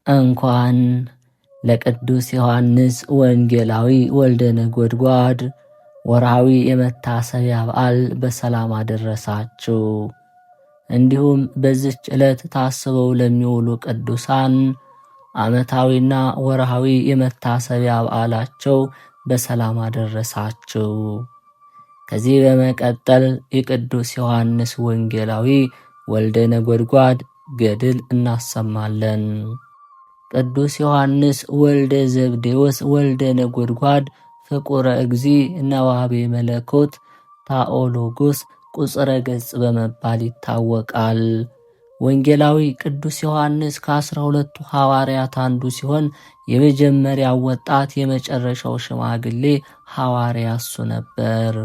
እንኳን ለቅዱስ ዮሐንስ ወንጌላዊ ወልደ ነጎድጓድ ወርሃዊ የመታሰቢያ በዓል በሰላም አደረሳችሁ። እንዲሁም በዚች ዕለት ታስበው ለሚውሉ ቅዱሳን ዓመታዊና ወርሃዊ የመታሰቢያ በዓላቸው በሰላም አደረሳችሁ። ከዚህ በመቀጠል የቅዱስ ዮሐንስ ወንጌላዊ ወልደ ነጎድጓድ ገድል እናሰማለን። ቅዱስ ዮሐንስ ወልደ ዘብዴዎስ ወልደ ነጎድጓድ ፍቁረ እግዚ ነዋቤ መለኮት ታኦሎጎስ ቁጽረ ገጽ በመባል ይታወቃል። ወንጌላዊ ቅዱስ ዮሐንስ ከ12ቱ ሐዋርያት አንዱ ሲሆን የመጀመሪያው ወጣት የመጨረሻው ሽማግሌ ሐዋርያ እሱ ነበር።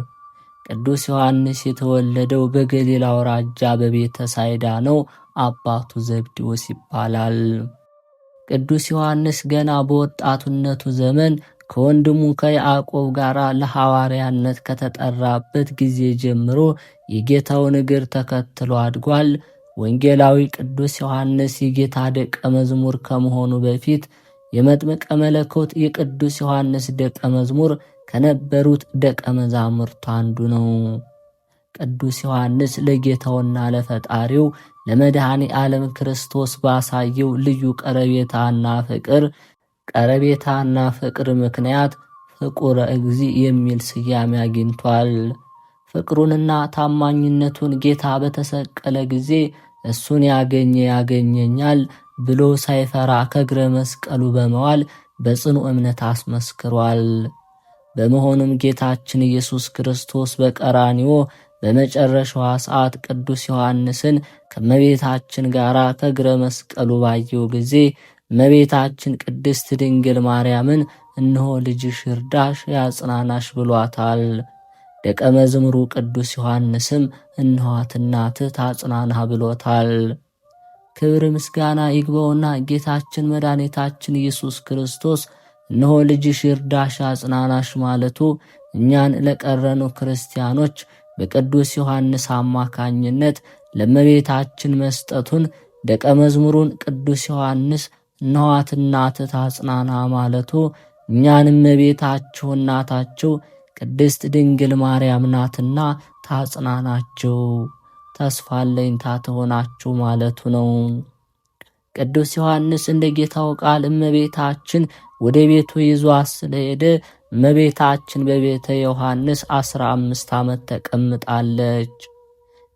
ቅዱስ ዮሐንስ የተወለደው በገሊላ አውራጃ በቤተ ሳይዳ ነው። አባቱ ዘብዴዎስ ይባላል። ቅዱስ ዮሐንስ ገና በወጣቱነቱ ዘመን ከወንድሙ ከያዕቆብ ጋር ለሐዋርያነት ከተጠራበት ጊዜ ጀምሮ የጌታውን እግር ተከትሎ አድጓል። ወንጌላዊ ቅዱስ ዮሐንስ የጌታ ደቀ መዝሙር ከመሆኑ በፊት የመጥምቀ መለኮት የቅዱስ ዮሐንስ ደቀ መዝሙር ከነበሩት ደቀ መዛሙርቱ አንዱ ነው። ቅዱስ ዮሐንስ ለጌታውና ለፈጣሪው ለመድኃኔ ዓለም ክርስቶስ ባሳየው ልዩ ቀረቤታና ፍቅር ምክንያት ፍቁረ እግዚ የሚል ስያሜ አግኝቷል። ፍቅሩንና ታማኝነቱን ጌታ በተሰቀለ ጊዜ እሱን ያገኘ ያገኘኛል ብሎ ሳይፈራ ከእግረ መስቀሉ በመዋል በጽኑ እምነት አስመስክሯል። በመሆኑም ጌታችን ኢየሱስ ክርስቶስ በቀራንዮ በመጨረሻዋ ሰዓት ቅዱስ ዮሐንስን ከእመቤታችን ጋር ከእግረ መስቀሉ ባየው ጊዜ እመቤታችን ቅድስት ድንግል ማርያምን እነሆ ልጅሽ ይርዳሽ ያጽናናሽ ብሏታል። ደቀ መዝሙሩ ቅዱስ ዮሐንስም እነኋት እናትህ ታጽናናህ ብሎታል። ክብር ምስጋና ይግባውና ጌታችን መድኃኒታችን ኢየሱስ ክርስቶስ እነሆ ልጅሽ ይርዳሽ ያጽናናሽ ማለቱ እኛን ለቀረኑ ክርስቲያኖች በቅዱስ ዮሐንስ አማካኝነት ለእመቤታችን መስጠቱን ደቀ መዝሙሩን ቅዱስ ዮሐንስ እነኋት እናትህ ታጽናና ማለቱ እኛንም እመቤታችሁ እናታችሁ ቅድስት ድንግል ማርያም ናትና ታጽናናችሁ፣ ተስፋ አለኝታ ትሆናችሁ ማለቱ ነው። ቅዱስ ዮሐንስ እንደ ጌታው ቃል እመቤታችን ወደ ቤቱ ይዟት ስለሄደ እመቤታችን በቤተ ዮሐንስ 15 ዓመት ተቀምጣለች።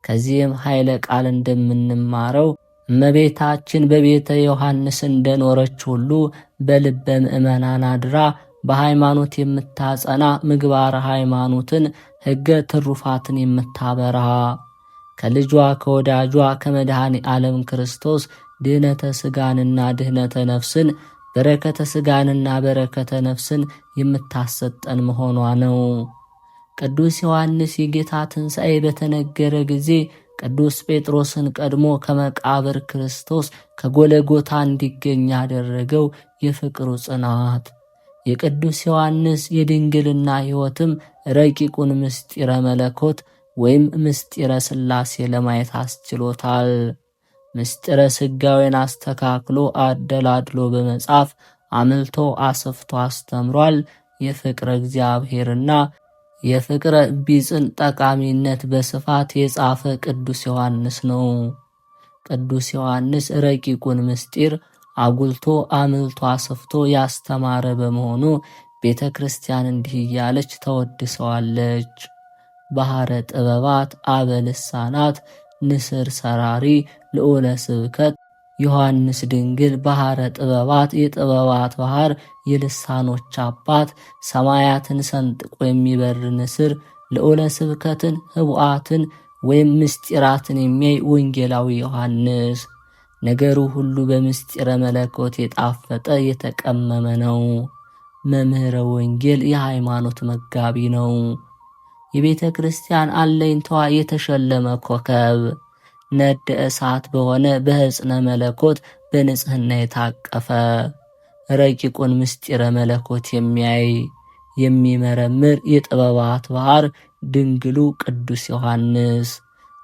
ከዚህም ኃይለ ቃል እንደምንማረው እመቤታችን በቤተ ዮሐንስ እንደኖረች ሁሉ በልበ ምእመናን አድራ በሃይማኖት የምታጸና ምግባረ ሃይማኖትን ሕገ ትሩፋትን የምታበራ ከልጇ ከወዳጇ ከመድኃኔ ዓለም ክርስቶስ ድህነተ ሥጋንና ድህነተ ነፍስን በረከተ ሥጋንና በረከተ ነፍስን የምታሰጠን መሆኗ ነው። ቅዱስ ዮሐንስ የጌታ ትንሣኤ በተነገረ ጊዜ ቅዱስ ጴጥሮስን ቀድሞ ከመቃብር ክርስቶስ ከጎለጎታ እንዲገኝ ያደረገው የፍቅሩ ጽናት የቅዱስ ዮሐንስ የድንግልና ሕይወትም ረቂቁን ምስጢረ መለኮት ወይም ምስጢረ ሥላሴ ለማየት አስችሎታል። ምስጢረ ሥጋዌን አስተካክሎ አደላድሎ በመጻፍ አምልቶ አስፍቶ አስተምሯል። የፍቅረ እግዚአብሔርና የፍቅረ ቢጽን ጠቃሚነት በስፋት የጻፈ ቅዱስ ዮሐንስ ነው። ቅዱስ ዮሐንስ ረቂቁን ምስጢር አጉልቶ አምልቶ አስፍቶ ያስተማረ በመሆኑ ቤተ ክርስቲያን እንዲህ እያለች ተወድሰዋለች። ባሕረ ጥበባት አበ ልሳናት ንስር ሰራሪ ልዑለ ስብከት ዮሐንስ ድንግል ባሕረ ጥበባት የጥበባት ባሕር የልሳኖች አባት ሰማያትን ሰንጥቆ የሚበር ንስር ልዑለ ስብከትን ህቡዓትን ወይም ምስጢራትን የሚያይ ወንጌላዊ ዮሐንስ ነገሩ ሁሉ በምስጢረ መለኮት የጣፈጠ የተቀመመ ነው። መምህረ ወንጌል የሃይማኖት መጋቢ ነው። የቤተ ክርስቲያን አለኝታዋ የተሸለመ ኮከብ ነደ እሳት በሆነ በሕፅነ መለኮት በንጽሕና የታቀፈ ረቂቁን ምስጢረ መለኮት የሚያይ የሚመረምር የጥበባት ባሕር ድንግሉ ቅዱስ ዮሐንስ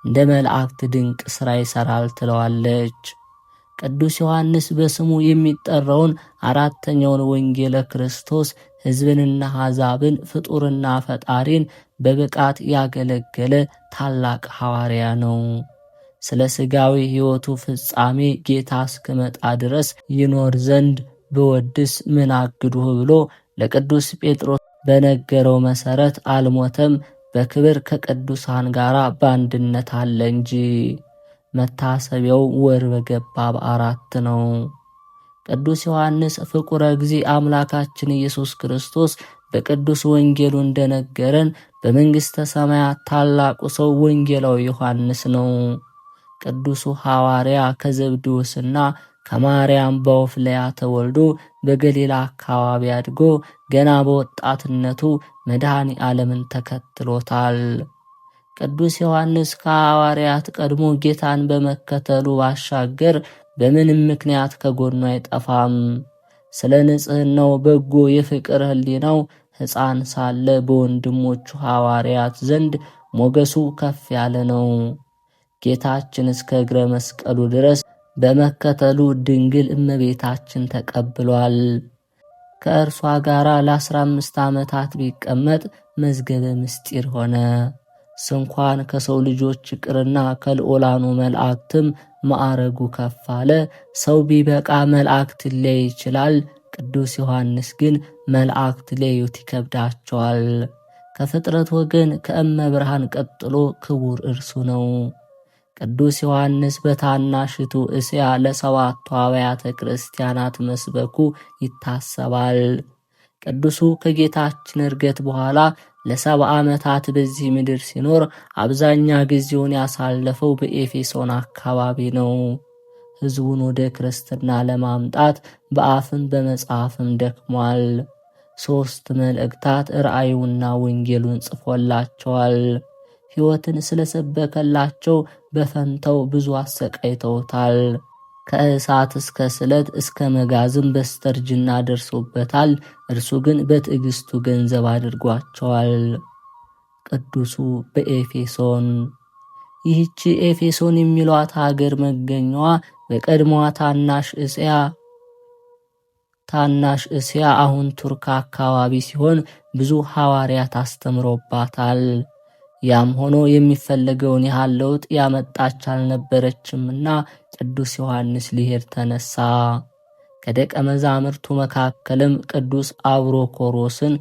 እንደ መላእክት ድንቅ ሥራ ይሠራል ትለዋለች። ቅዱስ ዮሐንስ በስሙ የሚጠራውን አራተኛውን ወንጌለ ክርስቶስ ሕዝብንና አሕዛብን ፍጡርና ፈጣሪን በብቃት ያገለገለ ታላቅ ሐዋርያ ነው። ስለ ሥጋዊ ሕይወቱ ፍጻሜ ጌታ እስክመጣ ድረስ ይኖር ዘንድ ብወድስ ምን አግዱህ ብሎ ለቅዱስ ጴጥሮስ በነገረው መሠረት አልሞተም፣ በክብር ከቅዱሳን ጋር በአንድነት አለ እንጂ። መታሰቢያው ወር በገባ በ4 ነው። ቅዱስ ዮሐንስ ፍቁረ እግዚእ አምላካችን ኢየሱስ ክርስቶስ በቅዱስ ወንጌሉ እንደነገረን በመንግሥተ ሰማያት ታላቁ ሰው ወንጌላዊ ዮሐንስ ነው። ቅዱሱ ሐዋርያ ከዘብዴዎስና ከማርያም በወፍልያ ተወልዶ በገሊላ አካባቢ አድጎ ገና በወጣትነቱ መድኃኔ ዓለምን ተከትሎታል። ቅዱስ ዮሐንስ ከሐዋርያት ቀድሞ ጌታን በመከተሉ ባሻገር በምንም ምክንያት ከጎኑ አይጠፋም። ስለ ንጽሕናው በጎ የፍቅር ሕሊናው ሕፃን ሳለ በወንድሞቹ ሐዋርያት ዘንድ ሞገሱ ከፍ ያለ ነው። ጌታችን እስከ እግረ መስቀሉ ድረስ በመከተሉ ድንግል እመቤታችን ተቀብሏል። ከእርሷ ጋር ለ15 ዓመታት ቢቀመጥ መዝገበ ምስጢር ሆነ። ስንኳን ከሰው ልጆች ይቅርና ከልዑላኑ መላእክትም ማዕረጉ ከፍ አለ። ሰው ቢበቃ መላእክት ሊያይ ይችላል። ቅዱስ ዮሐንስ ግን መላእክት ሊያዩት ይከብዳቸዋል። ከፍጥረት ወገን ከእመብርሃን ቀጥሎ ክቡር እርሱ ነው። ቅዱስ ዮሐንስ በታናሽቱ እስያ ለ7ቱ አብያተ ክርስቲያናት መስበኩ ይታሰባል። ቅዱሱ ከጌታችን ዕርገት በኋላ ለ70 ዓመታት በዚህ ምድር ሲኖር አብዛኛ ጊዜውን ያሳለፈው በኤፌሶን አካባቢ ነው። ሕዝቡን ወደ ክርስትና ለማምጣት በአፍም በመጽሐፍም ደክሟል። 3 መልእክታት ራእዩና ወንጌሉን ጽፎላቸዋል። ሕይወትን ስለሰበከላቸው በፈንታው ብዙ አሰቃይተውታል። ከእሳት እስከ ስለት እስከ መጋዝም በስተርጅና ደርሶበታል። እርሱ ግን በትዕግስቱ ገንዘብ አድርጓቸዋል። ቅዱሱ በኤፌሶን። ይህቺ ኤፌሶን የሚሏት ሀገር መገኛዋ በቀድሞዋ ታናሽ እስያ አሁን ቱርክ አካባቢ ሲሆን ብዙ ሐዋርያት አስተምሮባታል። ያም ሆኖ የሚፈለገውን ያህል ለውጥ ያመጣች አልነበረችምና ቅዱስ ዮሐንስ ሊሄድ ተነሳ። ከደቀ መዛሙርቱ መካከልም ቅዱስ አብሮኮሮስን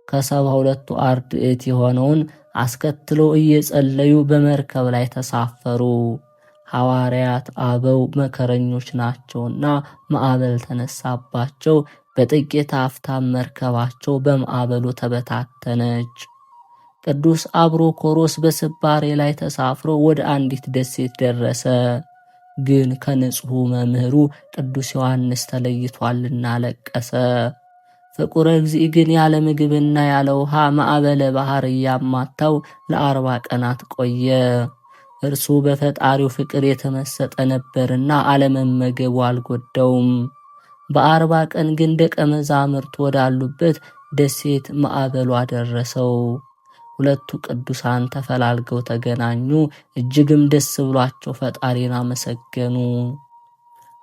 ከ72ቱ አርድእት የሆነውን አስከትሎ እየጸለዩ በመርከብ ላይ ተሳፈሩ። ሐዋርያት አበው መከረኞች ናቸውና ማዕበል ተነሳባቸው። በጥቂት አፍታም መርከባቸው በማዕበሉ ተበታተነች። ቅዱስ አብሮኮሮስ በስባሬ ላይ ተሳፍሮ ወደ አንዲት ደሴት ደረሰ። ግን ከንጹሑ መምህሩ ቅዱስ ዮሐንስ ተለይቷልና ለቀሰ። ፍቁረ እግዚእ ግን ያለ ምግብና ያለ ውሃ ማዕበለ ባሕር እያማታው ለ40 ቀናት ቆየ። እርሱ በፈጣሪው ፍቅር የተመሰጠ ነበርና አለመመገቡ አልጎዳውም። በ40 ቀን ግን ደቀ መዛሙርቱ ወዳሉበት ደሴት ማዕበሉ አደረሰው። ሁለቱ ቅዱሳን ተፈላልገው ተገናኙ። እጅግም ደስ ብሏቸው ፈጣሪን አመሰገኑ።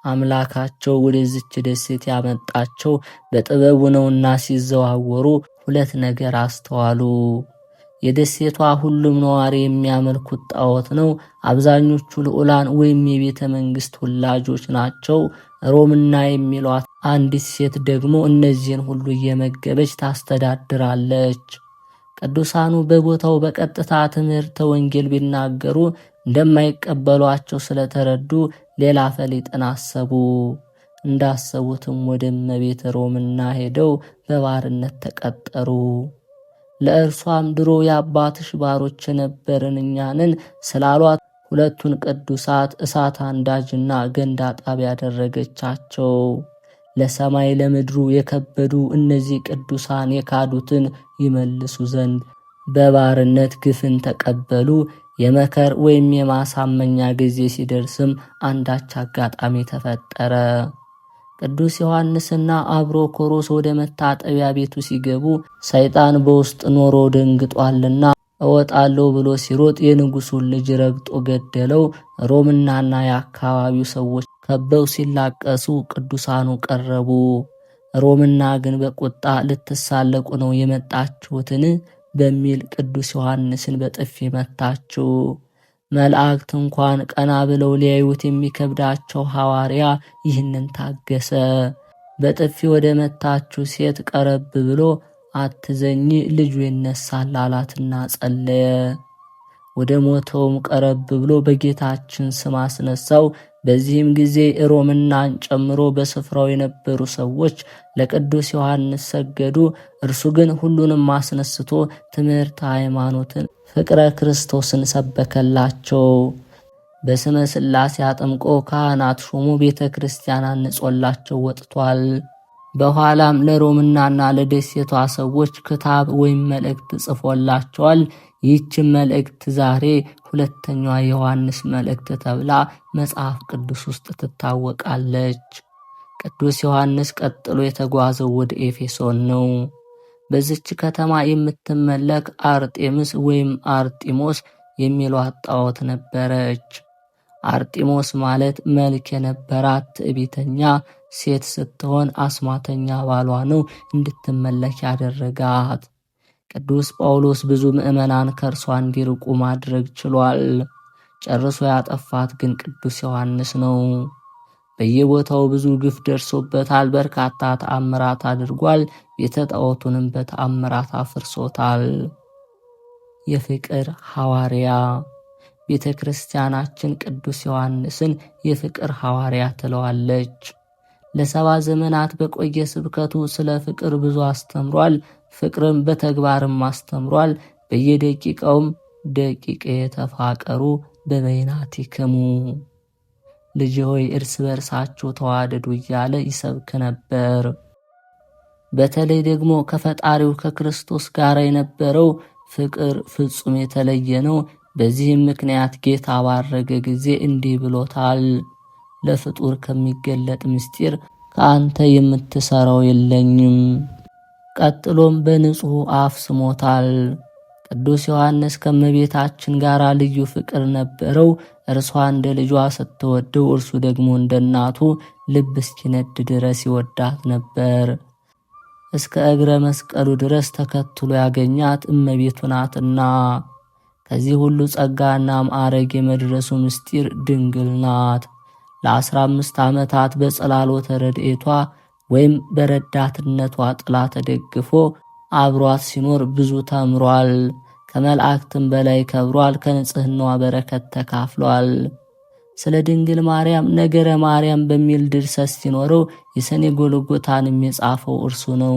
አምላካቸው ወደዚች ደሴት ያመጣቸው በጥበቡ ነውና ሲዘዋወሩ 2 ነገር አስተዋሉ። የደሴቷ ሁሉም ነዋሪ የሚያመልኩት ጣዖት ነው። አብዛኞቹ ልዑላን ወይም የቤተ መንግሥት ሁላጆች ናቸው። ሮምና የሚሏት አንዲት ሴት ደግሞ እነዚህን ሁሉ እየመገበች ታስተዳድራለች። ቅዱሳኑ በቦታው በቀጥታ ትምህርተ ወንጌል ቢናገሩ እንደማይቀበሏቸው ስለተረዱ ሌላ ፈሊጥን አሰቡ። እንዳሰቡትም ወደ እመቤት ሮምና ሄደው በባርነት ተቀጠሩ። ለእርሷም ድሮ የአባትሽ ባሮች የነበርን እኛንን ስላሏት 2ቱን ቅዱሳት እሳት አንዳጅና ገንዳ ጣቢ ያደረገቻቸው። ለሰማይ ለምድሩ የከበዱ እነዚህ ቅዱሳን የካዱትን ይመልሱ ዘንድ በባርነት ግፍን ተቀበሉ። የመከር ወይም የማሳመኛ ጊዜ ሲደርስም አንዳች አጋጣሚ ተፈጠረ። ቅዱስ ዮሐንስና አብሮኮሮስ ወደ መታጠቢያ ቤቱ ሲገቡ ሰይጣን በውስጥ ኖሮ ደንግጧልና እወጣለሁ ብሎ ሲሮጥ የንጉሱን ልጅ ረግጦ ገደለው። ሮምናና የአካባቢው ሰዎች ከበው ሲላቀሱ ቅዱሳኑ ቀረቡ። ሮምና ግን በቁጣ ልትሳለቁ ነው የመጣችሁትን በሚል ቅዱስ ዮሐንስን በጥፊ መታችው። መላእክት እንኳን ቀና ብለው ሊያዩት የሚከብዳቸው ሐዋርያ ይህንን ታገሰ። በጥፊ ወደ መታችው ሴት ቀረብ ብሎ አትዘኝ፣ ልጁ ይነሳል አላትና ጸለየ። ወደ ሞተውም ቀረብ ብሎ በጌታችን ስም አስነሳው። በዚህም ጊዜ ሮምናን ጨምሮ በስፍራው የነበሩ ሰዎች ለቅዱስ ዮሐንስ ሰገዱ። እርሱ ግን ሁሉንም አስነስቶ ትምህርተ ሃይማኖትን፣ ፍቅረ ክርስቶስን ሰበከላቸው። በስመ ሥላሴ አጥምቆ ካህናት ሾሞ ቤተ ክርስቲያን አንጾላቸው ወጥቷል። በኋላም ለሮምናና ለደሴቷ ሰዎች ክታብ ወይም መልእክት ጽፎላቸዋል። ይህችን መልእክት ዛሬ ሁለተኛዋ የዮሐንስ መልእክት ተብላ መጽሐፍ ቅዱስ ውስጥ ትታወቃለች። ቅዱስ ዮሐንስ ቀጥሎ የተጓዘው ወደ ኤፌሶን ነው። በዚች ከተማ የምትመለክ አርጤምስ ወይም አርጢሞስ የሚሏት ጣዖት ነበረች። አርጢሞስ ማለት መልክ የነበራት ትዕቢተኛ ሴት ስትሆን አስማተኛ ባሏ ነው እንድትመለክ ያደረጋት። ቅዱስ ጳውሎስ ብዙ ምዕመናን ከእርሷ እንዲርቁ ማድረግ ችሏል። ጨርሶ ያጠፋት ግን ቅዱስ ዮሐንስ ነው። በየቦታው ብዙ ግፍ ደርሶበታል። በርካታ ተአምራት አድርጓል። ቤተ ጣዖቱንም በተአምራት አፍርሶታል። የፍቅር ሐዋርያ ቤተ ክርስቲያናችን ቅዱስ ዮሐንስን የፍቅር ሐዋርያ ትለዋለች። ለ70 ዘመናት በቆየ ስብከቱ ስለ ፍቅር ብዙ አስተምሯል። ፍቅርም በተግባርም አስተምሯል። በየደቂቃውም ደቂቀ የተፋቀሩ በበይናቲክሙ፣ ልጅ ሆይ እርስ በርሳችሁ ተዋደዱ እያለ ይሰብክ ነበር። በተለይ ደግሞ ከፈጣሪው ከክርስቶስ ጋር የነበረው ፍቅር ፍጹም የተለየ ነው። በዚህም ምክንያት ጌታ ባረገ ጊዜ እንዲህ ብሎታል፣ ለፍጡር ከሚገለጥ ምስጢር ከአንተ የምትሰራው የለኝም። ቀጥሎም በንጹሕ አፍ ስሞታል። ቅዱስ ዮሐንስ ከእመቤታችን ጋር ልዩ ፍቅር ነበረው። እርሷ እንደ ልጇ ስትወደው፣ እርሱ ደግሞ እንደ እናቱ ልብ እስኪነድ ድረስ ይወዳት ነበር። እስከ እግረ መስቀሉ ድረስ ተከትሎ ያገኛት እመቤቱ ናትና። ከዚህ ሁሉ ጸጋና ማዕረግ የመድረሱ ምስጢር ድንግል ናት። ለ15 ዓመታት በጸላሎተ ረድኤቷ ወይም በረዳትነቷ ጥላ ተደግፎ አብሯት ሲኖር ብዙ ተምሯል። ከመላእክትም በላይ ከብሯል። ከንጽሕናዋ በረከት ተካፍሏል። ስለ ድንግል ማርያም ነገረ ማርያም በሚል ድርሰት ሲኖረው የሰኔ ጎልጎታንም የጻፈው እርሱ ነው።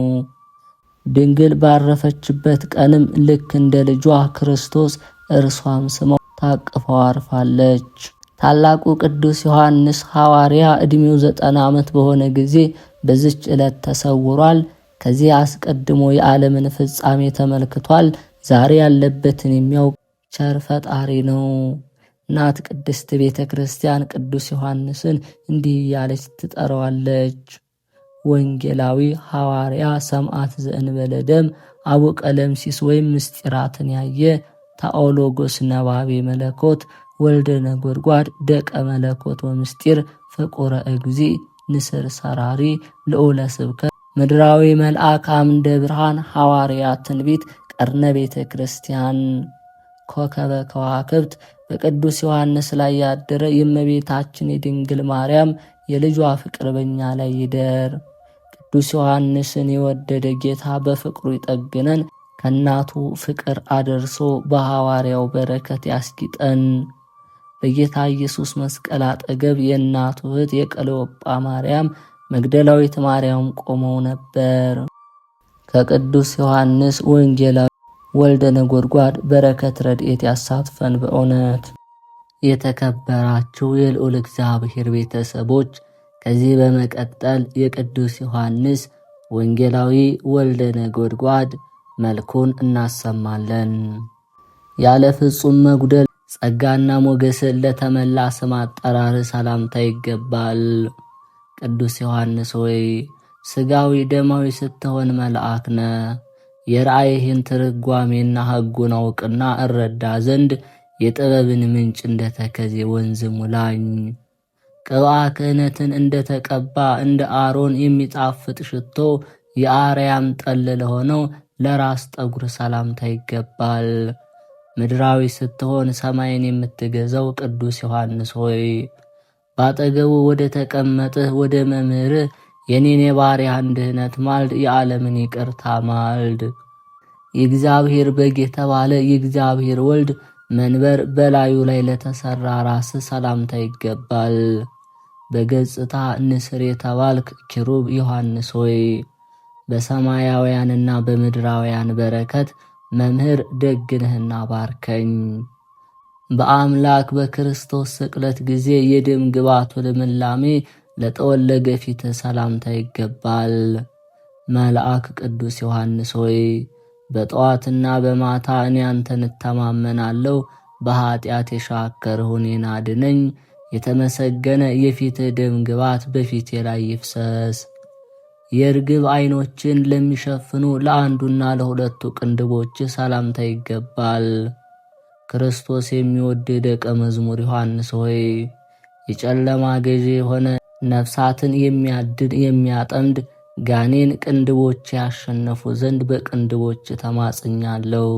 ድንግል ባረፈችበት ቀንም ልክ እንደ ልጇ ክርስቶስ እርሷም ስሟ ታቅፈው አርፋለች። ታላቁ ቅዱስ ዮሐንስ ሐዋርያ ዕድሜው 90 ዓመት በሆነ ጊዜ በዚች ዕለት ተሰውሯል። ከዚህ አስቀድሞ የዓለምን ፍጻሜ ተመልክቷል። ዛሬ ያለበትን የሚያውቅ ቸር ፈጣሪ ነው። እናት ቅድስት ቤተ ክርስቲያን ቅዱስ ዮሐንስን እንዲህ እያለች ትጠራዋለች። ወንጌላዊ ሐዋርያ ሰማዕት ዘእንበለ ደም፣ አቡ ቀለምሲስ ወይም ምስጢራትን ያየ፣ ታኦሎጎስ ነባቤ መለኮት፣ ወልደ ነጎድጓድ ደቀ መለኮት ወምስጢር፣ ፍቁረ እግዚ ንስር ሰራሪ፣ ልዑለ ስብከት፣ ምድራዊ መልአክ አምደ ብርሃን፣ ሐዋርያ ትንቢት፣ ቀርነ ቤተ ክርስቲያን፣ ኮከበ ከዋክብት፣ በቅዱስ ዮሐንስ ላይ ያደረ የእመቤታችን የድንግል ማርያም የልጇ ፍቅር በእኛ ላይ ይደር። ቅዱስ ዮሐንስን የወደደ ጌታ በፍቅሩ ይጠግነን፣ ከእናቱ ፍቅር አደርሶ በሐዋርያው በረከት ያስጊጠን። በጌታ ኢየሱስ መስቀል አጠገብ የእናቱ እህት የቀለዮጳ ማርያም፣ መግደላዊት ማርያም ቆመው ነበር። ከቅዱስ ዮሐንስ ወንጌላዊ ወልደ ነጎድጓድ በረከት ረድኤት ያሳትፈን በእውነት። የተከበራችሁ የልዑል እግዚአብሔር ቤተሰቦች፣ ከዚህ በመቀጠል የቅዱስ ዮሐንስ ወንጌላዊ ወልደ ነጎድጓድ መልኩን እናሰማለን። ያለ ፍጹም መጉደል ጸጋና ሞገስን ለተመላ ስም አጠራር ሰላምታ ይገባል። ቅዱስ ዮሐንስ ሆይ ሥጋዊ ደማዊ ስትሆን መልአክ ነ። የራእይህን ትርጓሜና ሕጉን አውቅና እረዳ ዘንድ የጥበብን ምንጭ እንደተከዜ ወንዝ ሙላኝ። ቅብአ ክህነትን እንደተቀባ እንደ አሮን የሚጣፍጥ ሽቶ የአርያም ጠል ለሆነው ለራስ ጠጉር ሰላምታ ይገባል። ምድራዊ ስትሆን ሰማይን የምትገዛው ቅዱስ ዮሐንስ ሆይ ባጠገቡ ወደ ተቀመጥህ ወደ መምህርህ የኔን የባሪያህን ድህነት ማልድ፣ የዓለምን ይቅርታ ማልድ። የእግዚአብሔር በግ የተባለ የእግዚአብሔር ወልድ መንበር በላዩ ላይ ለተሰራ ራስ ሰላምታ ይገባል። በገጽታ ንስር የተባልክ ኪሩብ ዮሐንስ ሆይ በሰማያውያንና በምድራውያን በረከት መምህር ደግነህና ባርከኝ። በአምላክ በክርስቶስ ስቅለት ጊዜ የደም ግባቱ ልምላሜ ለጠወለገ ፊት ሰላምታ ይገባል። መልአክ ቅዱስ ዮሐንስ ሆይ በጠዋትና በማታ እኔ አንተን እተማመናለሁ። በኃጢአት የሻከርሁ እኔን አድነኝ። የተመሰገነ የፊትህ ደም ግባት በፊቴ ላይ ይፍሰስ። የርግብ ዓይኖችን ለሚሸፍኑ ለአንዱና ለሁለቱ ቅንድቦች ሰላምታ ይገባል። ክርስቶስ የሚወድ ደቀ መዝሙር ዮሐንስ ሆይ የጨለማ ገዢ የሆነ ነፍሳትን የሚያድን የሚያጠምድ ጋኔን ቅንድቦች ያሸነፉ ዘንድ በቅንድቦች ተማጽኛለሁ።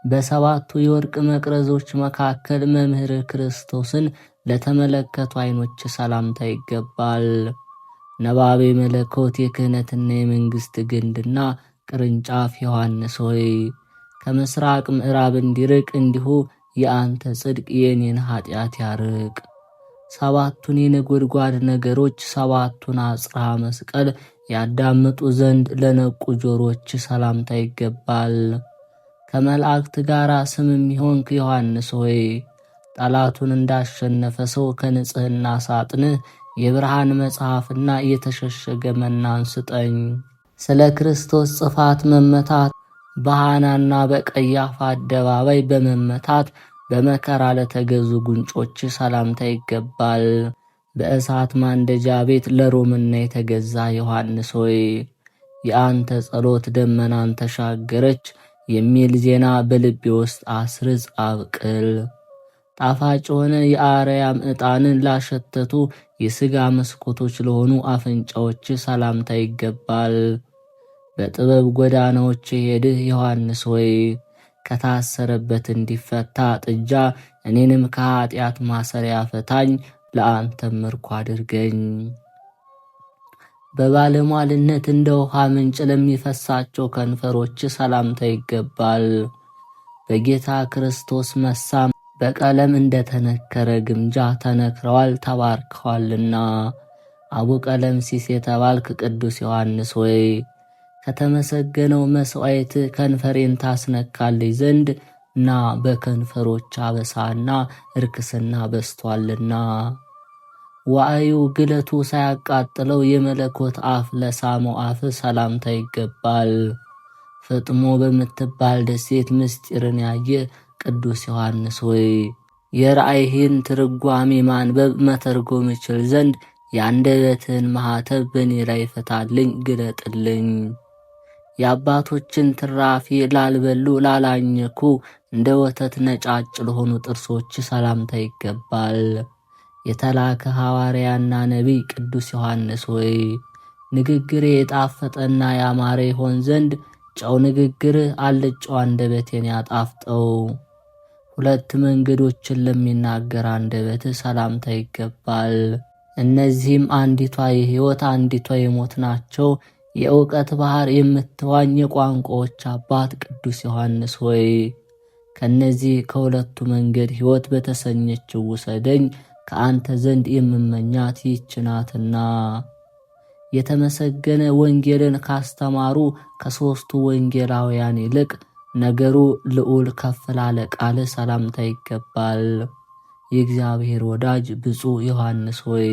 በሰባቱ የወርቅ መቅረዞች መካከል መምህር ክርስቶስን ለተመለከቱ ዓይኖች ሰላምታ ይገባል። ነባቤ መለኮት የክህነትና የመንግሥት ግንድና ቅርንጫፍ ዮሐንስ ሆይ ከምስራቅ ምዕራብ እንዲርቅ እንዲሁ የአንተ ጽድቅ የእኔን ኃጢአት ያርቅ። ሰባቱን የነጎድጓድ ነገሮች ሰባቱን አጽርሐ መስቀል ያዳምጡ ዘንድ ለነቁ ጆሮች ሰላምታ ይገባል። ከመላእክት ጋር ስም የሚሆንክ ዮሐንስ ሆይ ጠላቱን እንዳሸነፈ ሰው ከንጽሕና ሳጥንህ የብርሃን መጽሐፍና የተሸሸገ መናን ስጠኝ። ስለ ክርስቶስ ጽፋት መመታት በሐናና በቀያፋ አደባባይ በመመታት በመከራ ለተገዙ ጉንጮች ሰላምታ ይገባል። በእሳት ማንደጃ ቤት ለሮምና የተገዛ ዮሐንስ ሆይ የአንተ ጸሎት ደመናን ተሻገረች የሚል ዜና በልቤ ውስጥ አስርጽ አብቅል። ጣፋጭ ሆነ የአርያም ዕጣንን ላሸተቱ የሥጋ መስኮቶች ለሆኑ አፍንጫዎች ሰላምታ ይገባል። በጥበብ ጎዳናዎች የሄድህ ዮሐንስ ሆይ ከታሰረበት እንዲፈታ ጥጃ እኔንም ከኀጢአት ማሰሪያ ፈታኝ፣ ለአንተም ምርኮ አድርገኝ። በባለሟልነት እንደ ውሃ ምንጭ ለሚፈሳቸው ከንፈሮች ሰላምታ ይገባል። በጌታ ክርስቶስ መሳም በቀለም እንደተነከረ ግምጃ ተነክረዋል ተባርከዋልና። አቡ ቀለምሲስ የተባልክ ቅዱስ ዮሐንስ ሆይ ከተመሰገነው መሥዋዕት ከንፈሬን ታስነካልኝ ዘንድ ና፣ በከንፈሮች አበሳና እርክስና በስቷልና። ዋዕዩ ግለቱ ሳያቃጥለው የመለኮት አፍ ለሳመው አፍ ሰላምታ ይገባል። ፍጥሞ በምትባል ደሴት ምስጢርን ያየ ቅዱስ ዮሐንስ ሆይ የራእይህን ትርጓሜ ማንበብ መተርጎም እችል ዘንድ የአንደበትህን ማኅተብ በእኔ ላይ ፈታልኝ፣ ግለጥልኝ። የአባቶችን ትራፊ ላልበሉ ላላኘኩ እንደ ወተት ነጫጭ ለሆኑ ጥርሶች ሰላምታ ይገባል። የተላከ ሐዋርያና ነቢይ ቅዱስ ዮሐንስ ሆይ ንግግሬ የጣፈጠና ያማረ ይሆን ዘንድ ጨው ንግግርህ አልጫው አንደበቴን ያጣፍጠው። ሁለት መንገዶችን ለሚናገር አንደበትህ ሰላምታ ይገባል። እነዚህም አንዲቷ የሕይወት አንዲቷ የሞት ናቸው። የእውቀት ባሕር የምትዋኝ የቋንቋዎች አባት ቅዱስ ዮሐንስ ሆይ ከነዚህ ከሁለቱ መንገድ ሕይወት በተሰኘችው ውሰደኝ፣ ከአንተ ዘንድ የምመኛት ይህች ናትና። የተመሰገነ ወንጌልን ካስተማሩ ከሦስቱ ወንጌላውያን ይልቅ ነገሩ ልዑል ከፍ ላለ ቃል ሰላምታ ይገባል። የእግዚአብሔር ወዳጅ ብፁዕ ዮሐንስ ሆይ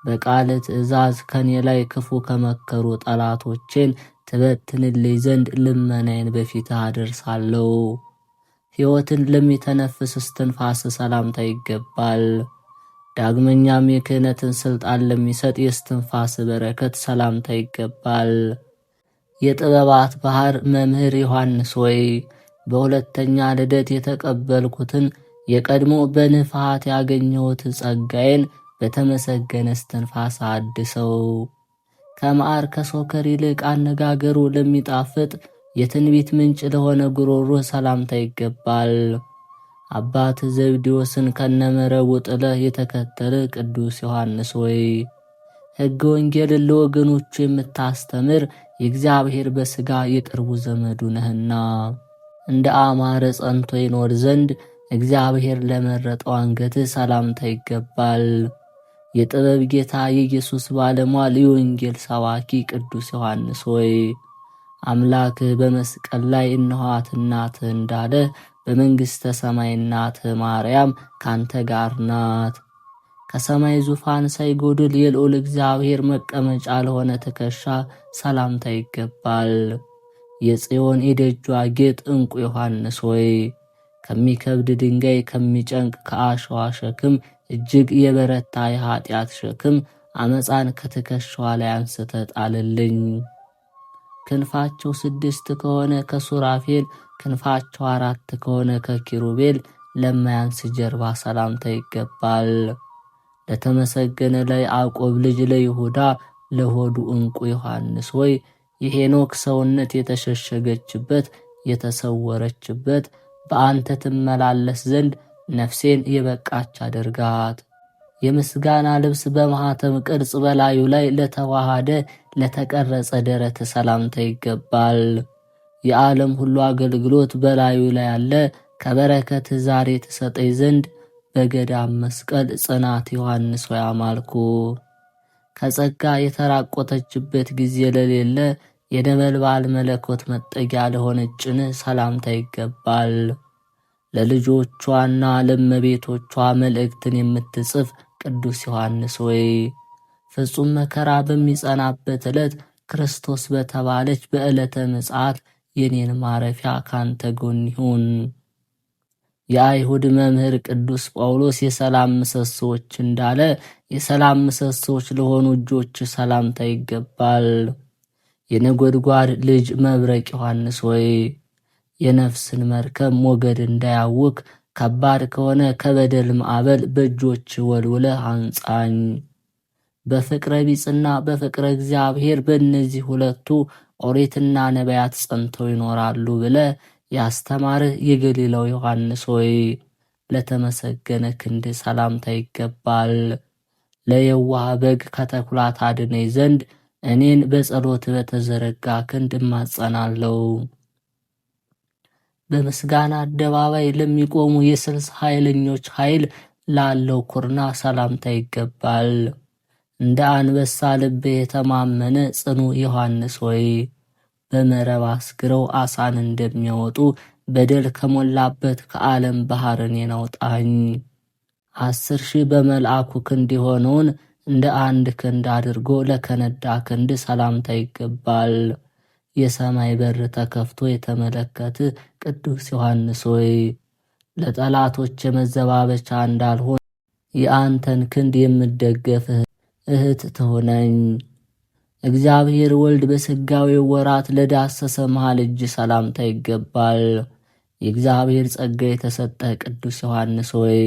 በቃል ትእዛዝ ከኔ ላይ ክፉ ከመከሩ ጠላቶቼን ትበትንልኝ ዘንድ ልመናዬን በፊትህ አደርሳለሁ። ሕይወትን ለሚተነፍስ እስትንፋስ ሰላምታ ይገባል። ዳግመኛም የክህነትን ሥልጣን ለሚሰጥ የእስትንፋስ በረከት ሰላምታ ይገባል። የጥበባት ባሕር መምህር ዮሐንስ ሆይ በሁለተኛ ልደት የተቀበልኩትን የቀድሞ በንፍሃት ያገኘሁት ጸጋዬን በተመሰገነ እስትንፋስ አድሰው። ከማር ከሶከር ይልቅ አነጋገሩ ለሚጣፍጥ የትንቢት ምንጭ ለሆነ ጉሮሮ ሰላምታ ይገባል። አባት ዘብዴዎስን ከነመረቡ ጥለህ የተከተለ ቅዱስ ዮሐንስ ሆይ ሕገ ወንጌልን ለወገኖቹ የምታስተምር የእግዚአብሔር በሥጋ የቅርቡ ዘመዱ ነህና እንደ አማረ ጸንቶ ይኖር ዘንድ እግዚአብሔር ለመረጠው አንገትህ ሰላምታ ይገባል። የጥበብ ጌታ የኢየሱስ ባለሟል የወንጌል ሰባኪ ቅዱስ ዮሐንስ ሆይ አምላክህ በመስቀል ላይ እነኋት እናትህ እንዳለ በመንግሥተ ሰማይ እናትህ ማርያም ካንተ ጋር ናት። ከሰማይ ዙፋን ሳይጎድል የልዑል እግዚአብሔር መቀመጫ ለሆነ ትከሻ ሰላምታ ይገባል። የጽዮን የደጇ ጌጥ ዕንቁ ዮሐንስ ሆይ ከሚከብድ ድንጋይ ከሚጨንቅ ከአሸዋ ሸክም እጅግ የበረታ የኀጢአት ሸክም አመፃን ከትከሻዋ ላይ አንስተ ጣልልኝ። ክንፋቸው 6 ከሆነ ከሱራፌል ክንፋቸው 4 ከሆነ ከኪሩቤል ለማያንስ ጀርባ ሰላምታ ይገባል። ለተመሰገነ ለያዕቆብ ልጅ ለይሁዳ ለሆዱ ዕንቁ ዮሐንስ ሆይ የሄኖክ ሰውነት የተሸሸገችበት የተሰወረችበት በአንተ ትመላለስ ዘንድ ነፍሴን የበቃች አድርጋት። የምስጋና ልብስ በማኅተም ቅርጽ በላዩ ላይ ለተዋሃደ ለተቀረጸ ደረት ሰላምታ ይገባል። የዓለም ሁሉ አገልግሎት በላዩ ላይ አለ። ከበረከት ዛሬ ትሰጠኝ ዘንድ በገዳም መስቀል ጽናት ዮሐንስ ሆይ አማልኩ። ከጸጋ የተራቆተችበት ጊዜ ለሌለ የነበልባል መለኮት መጠጊያ ለሆነችን ሰላምታ ይገባል። ለልጆቿና ለእመቤቶቿ መልእክትን የምትጽፍ ቅዱስ ዮሐንስ ሆይ ፍጹም መከራ በሚጸናበት ዕለት ክርስቶስ በተባለች በዕለተ ምጽአት የኔን ማረፊያ ካንተ ጎን ይሁን። የአይሁድ መምህር ቅዱስ ጳውሎስ የሰላም ምሰሶዎች እንዳለ የሰላም ምሰሶዎች ለሆኑ እጆች ሰላምታ ይገባል። የነጎድጓድ ልጅ መብረቅ ዮሐንስ ሆይ የነፍስን መርከብ ሞገድ እንዳያውክ ከባድ ከሆነ ከበደል ማዕበል በእጆች ወልውለህ አንጻኝ። በፍቅረ ቢጽና በፍቅረ እግዚአብሔር በእነዚህ ሁለቱ ኦሪትና ነቢያት ጸንተው ይኖራሉ ብለ ያስተማርህ የገሊላው ዮሐንስ ሆይ ለተመሰገነ ክንድ ሰላምታ ይገባል። ለየዋህ በግ ከተኩላ ታድነኝ ዘንድ እኔን በጸሎት በተዘረጋ ክንድ እማጸናለሁ። በምስጋና አደባባይ ለሚቆሙ የ60 ኃይለኞች ኃይል ላለው ኩርና ሰላምታ ይገባል። እንደ አንበሳ ልብ የተማመነ ጽኑ ዮሐንስ ሆይ በመረብ አስግረው አሳን እንደሚያወጡ በደል ከሞላበት ከዓለም ባህር እኔን አውጣኝ። 10,000 በመልአኩ ክንድ የሆነውን እንደ አንድ ክንድ አድርጎ ለከነዳ ክንድ ሰላምታ ይገባል። የሰማይ በር ተከፍቶ የተመለከት ቅዱስ ዮሐንስ ሆይ ለጠላቶች የመዘባበቻ እንዳልሆን የአንተን ክንድ የምደገፍ እህት ትሆነኝ። እግዚአብሔር ወልድ በሥጋዌው ወራት ለዳሰሰ መሃል እጅ ሰላምታ ይገባል። የእግዚአብሔር ጸጋ የተሰጠ ቅዱስ ዮሐንስ ሆይ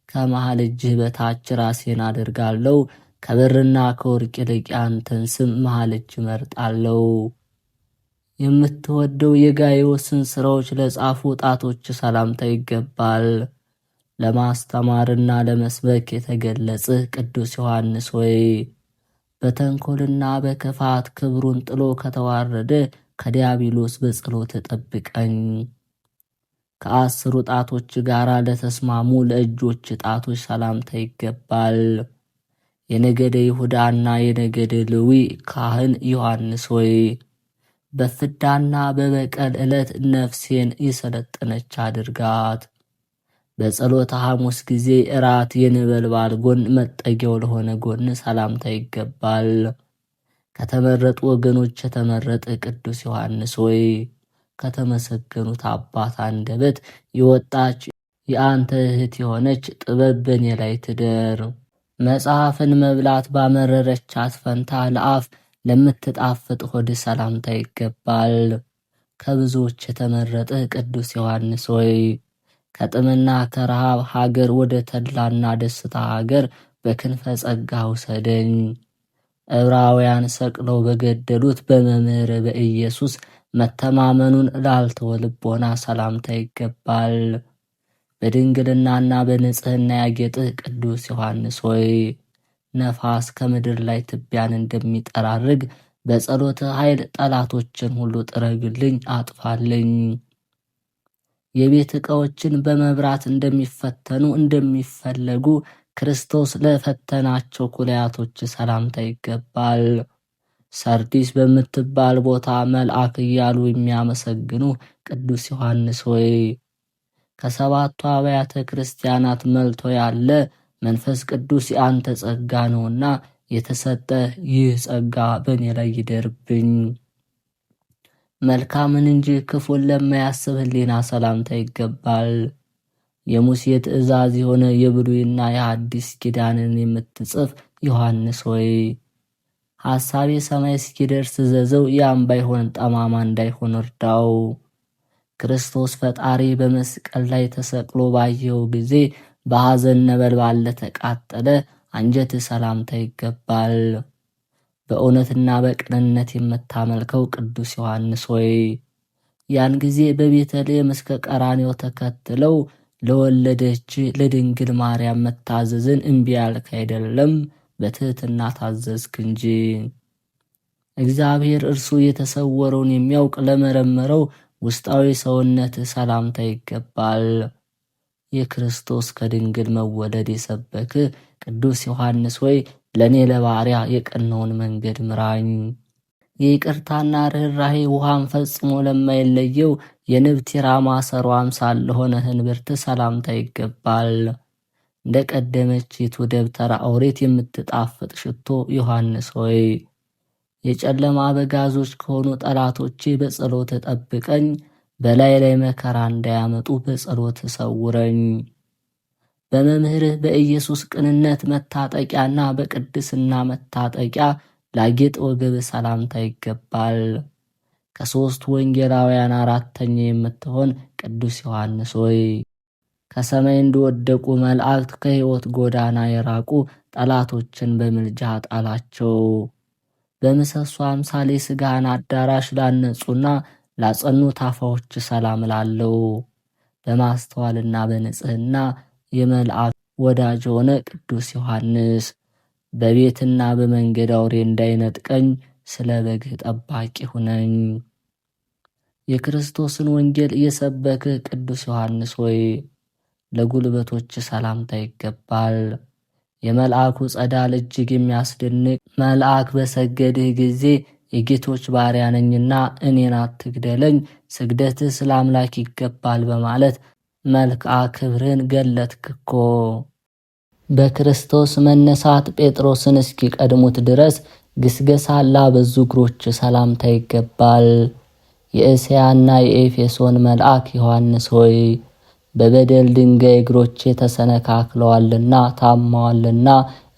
ከመሃል እጅህ በታች ራሴን አደርጋለሁ። ከብርና ከወርቅ ይልቅ ያንተን ስም መሃል እጅ መርጣለሁ። የምትወደው የጋይዮስን ሥራዎች ለጻፉ ጣቶች ሰላምታ ይገባል። ለማስተማርና ለመስበክ የተገለጽህ ቅዱስ ዮሐንስ ሆይ በተንኰልና በክፋት ክብሩን ጥሎ ከተዋረደ ከዲያብሎስ በጸሎት ጠብቀኝ። ከ10 ጣቶች ጋር ለተስማሙ ለእጆች ጣቶች ሰላምታ ይገባል። የነገደ ይሁዳና የነገደ ሌዊ ካህን ዮሐንስ ሆይ በፍዳና በበቀል ዕለት ነፍሴን የሰለጠነች አድርጋት። በጸሎተ ሐሙስ ጊዜ እራት የነበልባል ጎን መጠጊያው ለሆነ ጎን ሰላምታ ይገባል። ከተመረጡ ወገኖች የተመረጠ ቅዱስ ዮሐንስ ሆይ ከተመሰገኑት አባት አንደበት የወጣች የአንተ እህት የሆነች ጥበብ በኔ ላይ ትደር። መጽሐፍን መብላት ባመረረቻት ፈንታ ለአፍ ለምትጣፍጥ ሆድ ሰላምታ ይገባል። ከብዙዎች የተመረጠ ቅዱስ ዮሐንስ ሆይ ከጥምና ከረሃብ ሀገር ወደ ተድላና ደስታ ሀገር በክንፈ ጸጋ ውሰደኝ። ዕብራውያን ሰቅለው በገደሉት በመምህር በኢየሱስ መተማመኑን ላልተወ ልቦና ሰላምታ ይገባል። በድንግልናና በንጽሕና ያጌጥህ ቅዱስ ዮሐንስ ሆይ ነፋስ ከምድር ላይ ትቢያን እንደሚጠራርግ በጸሎትህ ኃይል ጠላቶችን ሁሉ ጥረግልኝ፣ አጥፋልኝ። የቤት ዕቃዎችን በመብራት እንደሚፈተኑ እንደሚፈለጉ ክርስቶስ ለፈተናቸው ኩላያቶች ሰላምታ ይገባል። ሰርዲስ በምትባል ቦታ መልአክ እያሉ የሚያመሰግኑ ቅዱስ ዮሐንስ ሆይ ከሰባቱ አብያተ ክርስቲያናት መልቶ ያለ መንፈስ ቅዱስ የአንተ ጸጋ ነውና የተሰጠ ይህ ጸጋ በእኔ ላይ ይደርብኝ። መልካምን እንጂ ክፉን ለማያስብ ሕሊና ሰላምታ ይገባል። የሙሴ ትእዛዝ የሆነ የብሉይና የሐዲስ ኪዳንን የምትጽፍ ዮሐንስ ሆይ ሐሳቤ ሰማይ እስኪደርስ ዘዘው ያም ባይሆን ጠማማ እንዳይሆን እርዳው። ክርስቶስ ፈጣሪ በመስቀል ላይ ተሰቅሎ ባየው ጊዜ በሐዘን ነበልባል ለተቃጠለ አንጀት ሰላምታ ይገባል። በእውነትና በቅንነት የምታመልከው ቅዱስ ዮሐንስ ሆይ ያን ጊዜ በቤተልሔም እስከ ቀራንዮ ተከትለው ለወለደች ለድንግል ማርያም መታዘዝን እምቢ ያልክ አይደለም፣ በትሕትና ታዘዝክ እንጂ። እግዚአብሔር እርሱ የተሰወረውን የሚያውቅ ለመረመረው ውስጣዊ ሰውነት ሰላምታ ይገባል። የክርስቶስ ከድንግል መወለድ የሰበክ ቅዱስ ዮሐንስ ሆይ ለእኔ ለባሪያ የቀናውን መንገድ ምራኝ። የይቅርታና ርኅራኄ ውሃን ፈጽሞ ለማይለየው የንብ ቲራ ማሰሮ አምሳል ለሆነ ህንብርት ሰላምታ ይገባል። እንደ ቀደመችቱ ደብተራ ኦሪት የምትጣፍጥ ሽቶ ዮሐንስ ሆይ የጨለማ አበጋዞች ከሆኑ ጠላቶቼ በጸሎት ጠብቀኝ። በላይ ላይ መከራ እንዳያመጡ በጸሎት ሰውረኝ። በመምህርህ በኢየሱስ ቅንነት መታጠቂያና በቅድስና መታጠቂያ ላጌጥ ወገብ ሰላምታ ይገባል። ከሦስቱ ወንጌላውያን አራተኛ የምትሆን ቅዱስ ዮሐንስ ሆይ ከሰማይ እንደወደቁ መላእክት ከሕይወት ጎዳና የራቁ ጠላቶችን በምልጃ ጣላቸው። በምሰሶ አምሳሌ ሥጋህን አዳራሽ ላነጹና ላጸኑ ታፋዎች ሰላም ላለው በማስተዋልና በንጽሕና የመልአክ ወዳጅ ሆነ ቅዱስ ዮሐንስ በቤትና በመንገድ አውሬ እንዳይነጥቀኝ ስለ በግህ ጠባቂ ሁነኝ። የክርስቶስን ወንጌል የሰበክ ቅዱስ ዮሐንስ ሆይ ለጉልበቶች ሰላምታ ይገባል። የመልአኩ ጸዳል እጅግ የሚያስደንቅ መልአክ በሰገድህ ጊዜ የጌቶች ባሪያ ነኝና እኔን አትግደለኝ፣ ስግደትህ ስለ አምላክ ይገባል በማለት መልክዓ ክብርን ገለጥክኮ። በክርስቶስ መነሳት ጴጥሮስን እስኪቀድሙት ድረስ ግስገሳ ላበዙ እግሮች ሰላምታ ይገባል። የእስያና የኤፌሶን መልአክ ዮሐንስ ሆይ በበደል ድንጋይ እግሮቼ ተሰነካክለዋልና ታማዋልና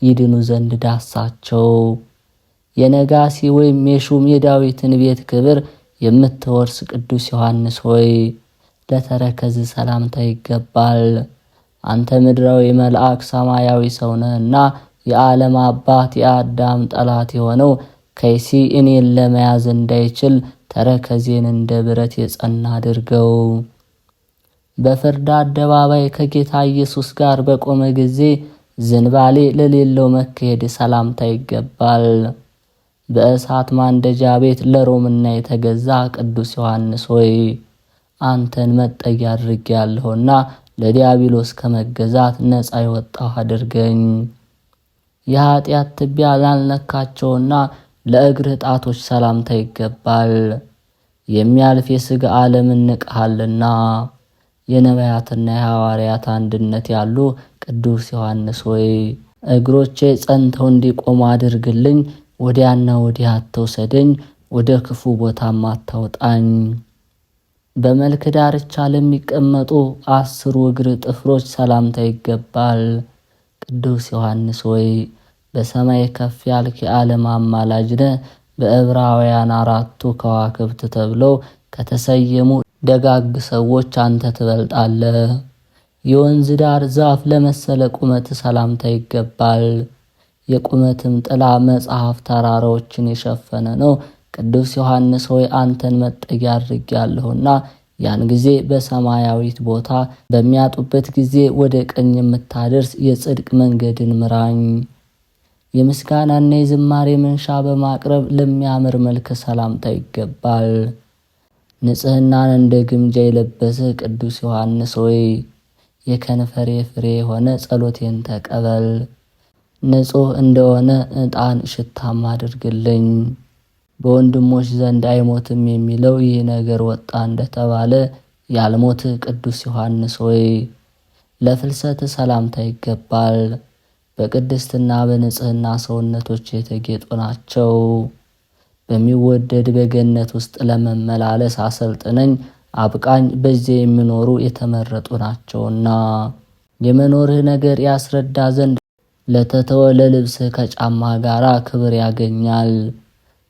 ይድኑ ዘንድ ዳሳቸው። የነጋሲ ወይም የሹም የዳዊትን ቤት ክብር የምትወርስ ቅዱስ ዮሐንስ ሆይ ለተረከዝ ሰላምታ ይገባል። አንተ ምድራዊ መልአክ ሰማያዊ ሰው ነህና የዓለም አባት የአዳም ጠላት የሆነው ከይሲ እኔን ለመያዝ እንዳይችል ተረከዜን እንደ ብረት የጸና አድርገው። በፍርድ አደባባይ ከጌታ ኢየሱስ ጋር በቆመ ጊዜ ዝንባሌ ለሌለው መካሄድ ሰላምታ ይገባል። በእሳት ማንደጃ ቤት ለሮምና የተገዛ ቅዱስ ዮሐንስ ሆይ አንተን መጠጊያ አድርጌያለሁና ለዲያብሎስ ከመገዛት ነፃ የወጣሁ አድርገኝ። የኃጢአት ትቢያ ላልነካቸውና ለእግርህ ጣቶች ሰላምታ ይገባል። የሚያልፍ የሥጋ ዓለምን ንቀሃልና የነቢያትና የሐዋርያት አንድነት ያሉ ቅዱስ ዮሐንስ ሆይ እግሮቼ ጸንተው እንዲቆሙ አድርግልኝ። ወዲያና ወዲያ አትውሰደኝ፣ ወደ ክፉ ቦታም አታውጣኝ። በመልክ ዳርቻ ለሚቀመጡ 10 እግር ጥፍሮች ሰላምታ ይገባል። ቅዱስ ዮሐንስ ሆይ በሰማይ ከፍ ያልክ የዓለም አማላጅ ነህ። በዕብራውያን 4ቱ ከዋክብት ተብለው ከተሰየሙ ደጋግ ሰዎች አንተ ትበልጣለህ። የወንዝ ዳር ዛፍ ለመሰለ ቁመት ሰላምታ ይገባል። የቁመትም ጥላ መጽሐፍ ተራራዎችን የሸፈነ ነው። ቅዱስ ዮሐንስ ሆይ አንተን መጠጊያ አድርጌአለሁና ያን ጊዜ በሰማያዊት ቦታ በሚያጡበት ጊዜ ወደ ቀኝ የምታደርስ የጽድቅ መንገድን ምራኝ። የምስጋናና የዝማሬ መንሻ በማቅረብ ለሚያምር መልክ ሰላምታ ይገባል። ንጽሕናን እንደ ግምጃ የለበሰ ቅዱስ ዮሐንስ ሆይ የከንፈሬ ፍሬ የሆነ ጸሎቴን ተቀበል። ንጹሕ እንደሆነ ዕጣን ሽታም አድርግልኝ። በወንድሞች ዘንድ አይሞትም የሚለው ይህ ነገር ወጣ እንደተባለ ያልሞት ቅዱስ ዮሐንስ ሆይ ለፍልሰት ሰላምታ ይገባል። በቅድስትና በንጽሕና ሰውነቶች የተጌጡ ናቸው። በሚወደድ በገነት ውስጥ ለመመላለስ አሰልጥነኝ አብቃኝ። በዚያ የሚኖሩ የተመረጡ ናቸውና የመኖርህ ነገር ያስረዳ ዘንድ ለተተወ ለልብስህ ከጫማ ጋር ክብር ያገኛል።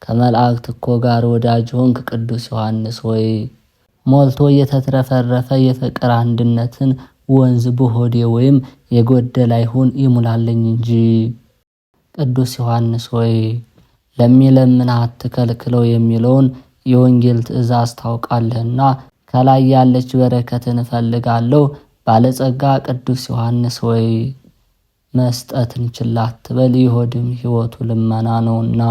ከመላእክት እኮ ጋር ወዳጅ ሆንክ ቅዱስ ዮሐንስ ሆይ ሞልቶ የተትረፈረፈ የፍቅር አንድነትን ወንዝ በሆዴ ወይም የጎደለ አይሁን ይሙላልኝ እንጂ። ቅዱስ ዮሐንስ ሆይ ለሚለምን አትከልክለው የሚለውን የወንጌል ትእዛዝ ታውቃለህና ከላይ ያለች በረከትን እፈልጋለሁ። ባለጸጋ ቅዱስ ዮሐንስ ሆይ መስጠትን ችላ አትበል፣ የሆድም ሕይወቱ ልመና ነውና።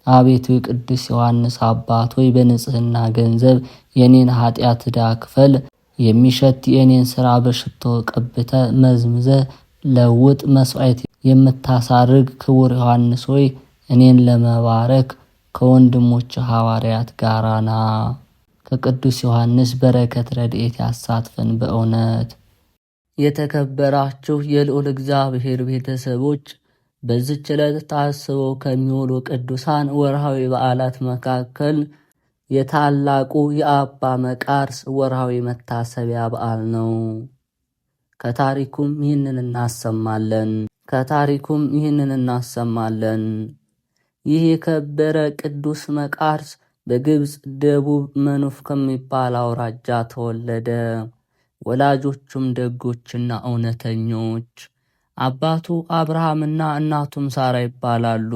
አቤቱ ቅዱስ ዮሐንስ አባት ሆይ በንጽሕና ገንዘብ የኔን ኃጢአት ዕዳ ክፈል። የሚሸት የኔን ሥራ በሽቶ ቀብተ መዝምዘ ለውጥ። መሥዋዕት የምታሳርግ ክቡር ዮሐንስ ሆይ እኔን ለመባረክ ከወንድሞች ሐዋርያት ጋር ና። ከቅዱስ ዮሐንስ በረከት ረድኤት ያሳትፈን በእውነት። የተከበራችሁ የልዑል እግዚአብሔር ቤተሰቦች በዚህች ዕለት ታስበው ከሚውሉ ቅዱሳን ወርሃዊ በዓላት መካከል የታላቁ የአባ መቃርስ ወርሃዊ መታሰቢያ በዓል ነው። ከታሪኩም ይህንን እናሰማለን። ይህ የከበረ ቅዱስ መቃርስ በግብፅ ደቡብ መኑፍ ከሚባል አውራጃ ተወለደ። ወላጆቹም ደጎችና እውነተኞች። አባቱ አብርሃምና እናቱም ሳራ ይባላሉ።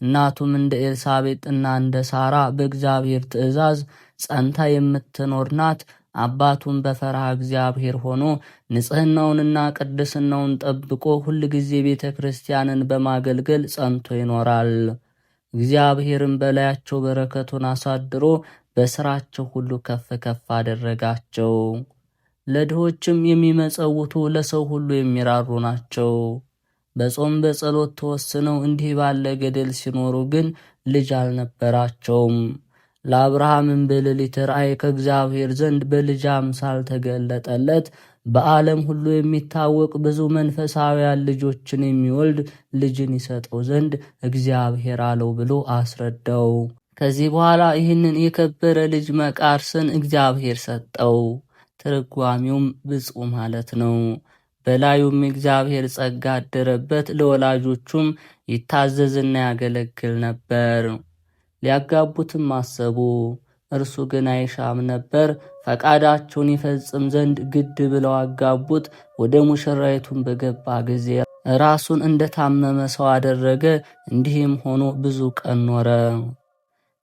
እናቱም እንደ ኤልሳቤጥና እንደ ሳራ በእግዚአብሔር ትእዛዝ ጸንታ የምትኖር ናት። አባቱም በፈርሃ እግዚአብሔር ሆኖ ንጽሕናውንና ቅድስናውን ጠብቆ ሁል ጊዜ ቤተ ክርስቲያንን በማገልገል ጸንቶ ይኖራል። እግዚአብሔርም በላያቸው በረከቱን አሳድሮ በሥራቸው ሁሉ ከፍ ከፍ አደረጋቸው። ለድሆችም የሚመጸውቱ ለሰው ሁሉ የሚራሩ ናቸው። በጾም በጸሎት ተወስነው እንዲህ ባለ ገደል ሲኖሩ ግን ልጅ አልነበራቸውም። ለአብርሃምም በሌሊት ራእይ ከእግዚአብሔር ዘንድ በልጅ አምሳል ተገለጠለት። በዓለም ሁሉ የሚታወቅ ብዙ መንፈሳውያን ልጆችን የሚወልድ ልጅን ይሰጠው ዘንድ እግዚአብሔር አለው ብሎ አስረዳው። ከዚህ በኋላ ይህንን የከበረ ልጅ መቃርስን እግዚአብሔር ሰጠው። ትርጓሜውም ብፁዕ ማለት ነው። በላዩም እግዚአብሔር ጸጋ አደረበት። ለወላጆቹም ይታዘዝና ያገለግል ነበር። ሊያጋቡትም አሰቡ። እርሱ ግን አይሻም ነበር። ፈቃዳቸውን ይፈጽም ዘንድ ግድ ብለው አጋቡት። ወደ ሙሽራይቱን በገባ ጊዜ ራሱን እንደታመመ ሰው አደረገ። እንዲህም ሆኖ ብዙ ቀን ኖረ።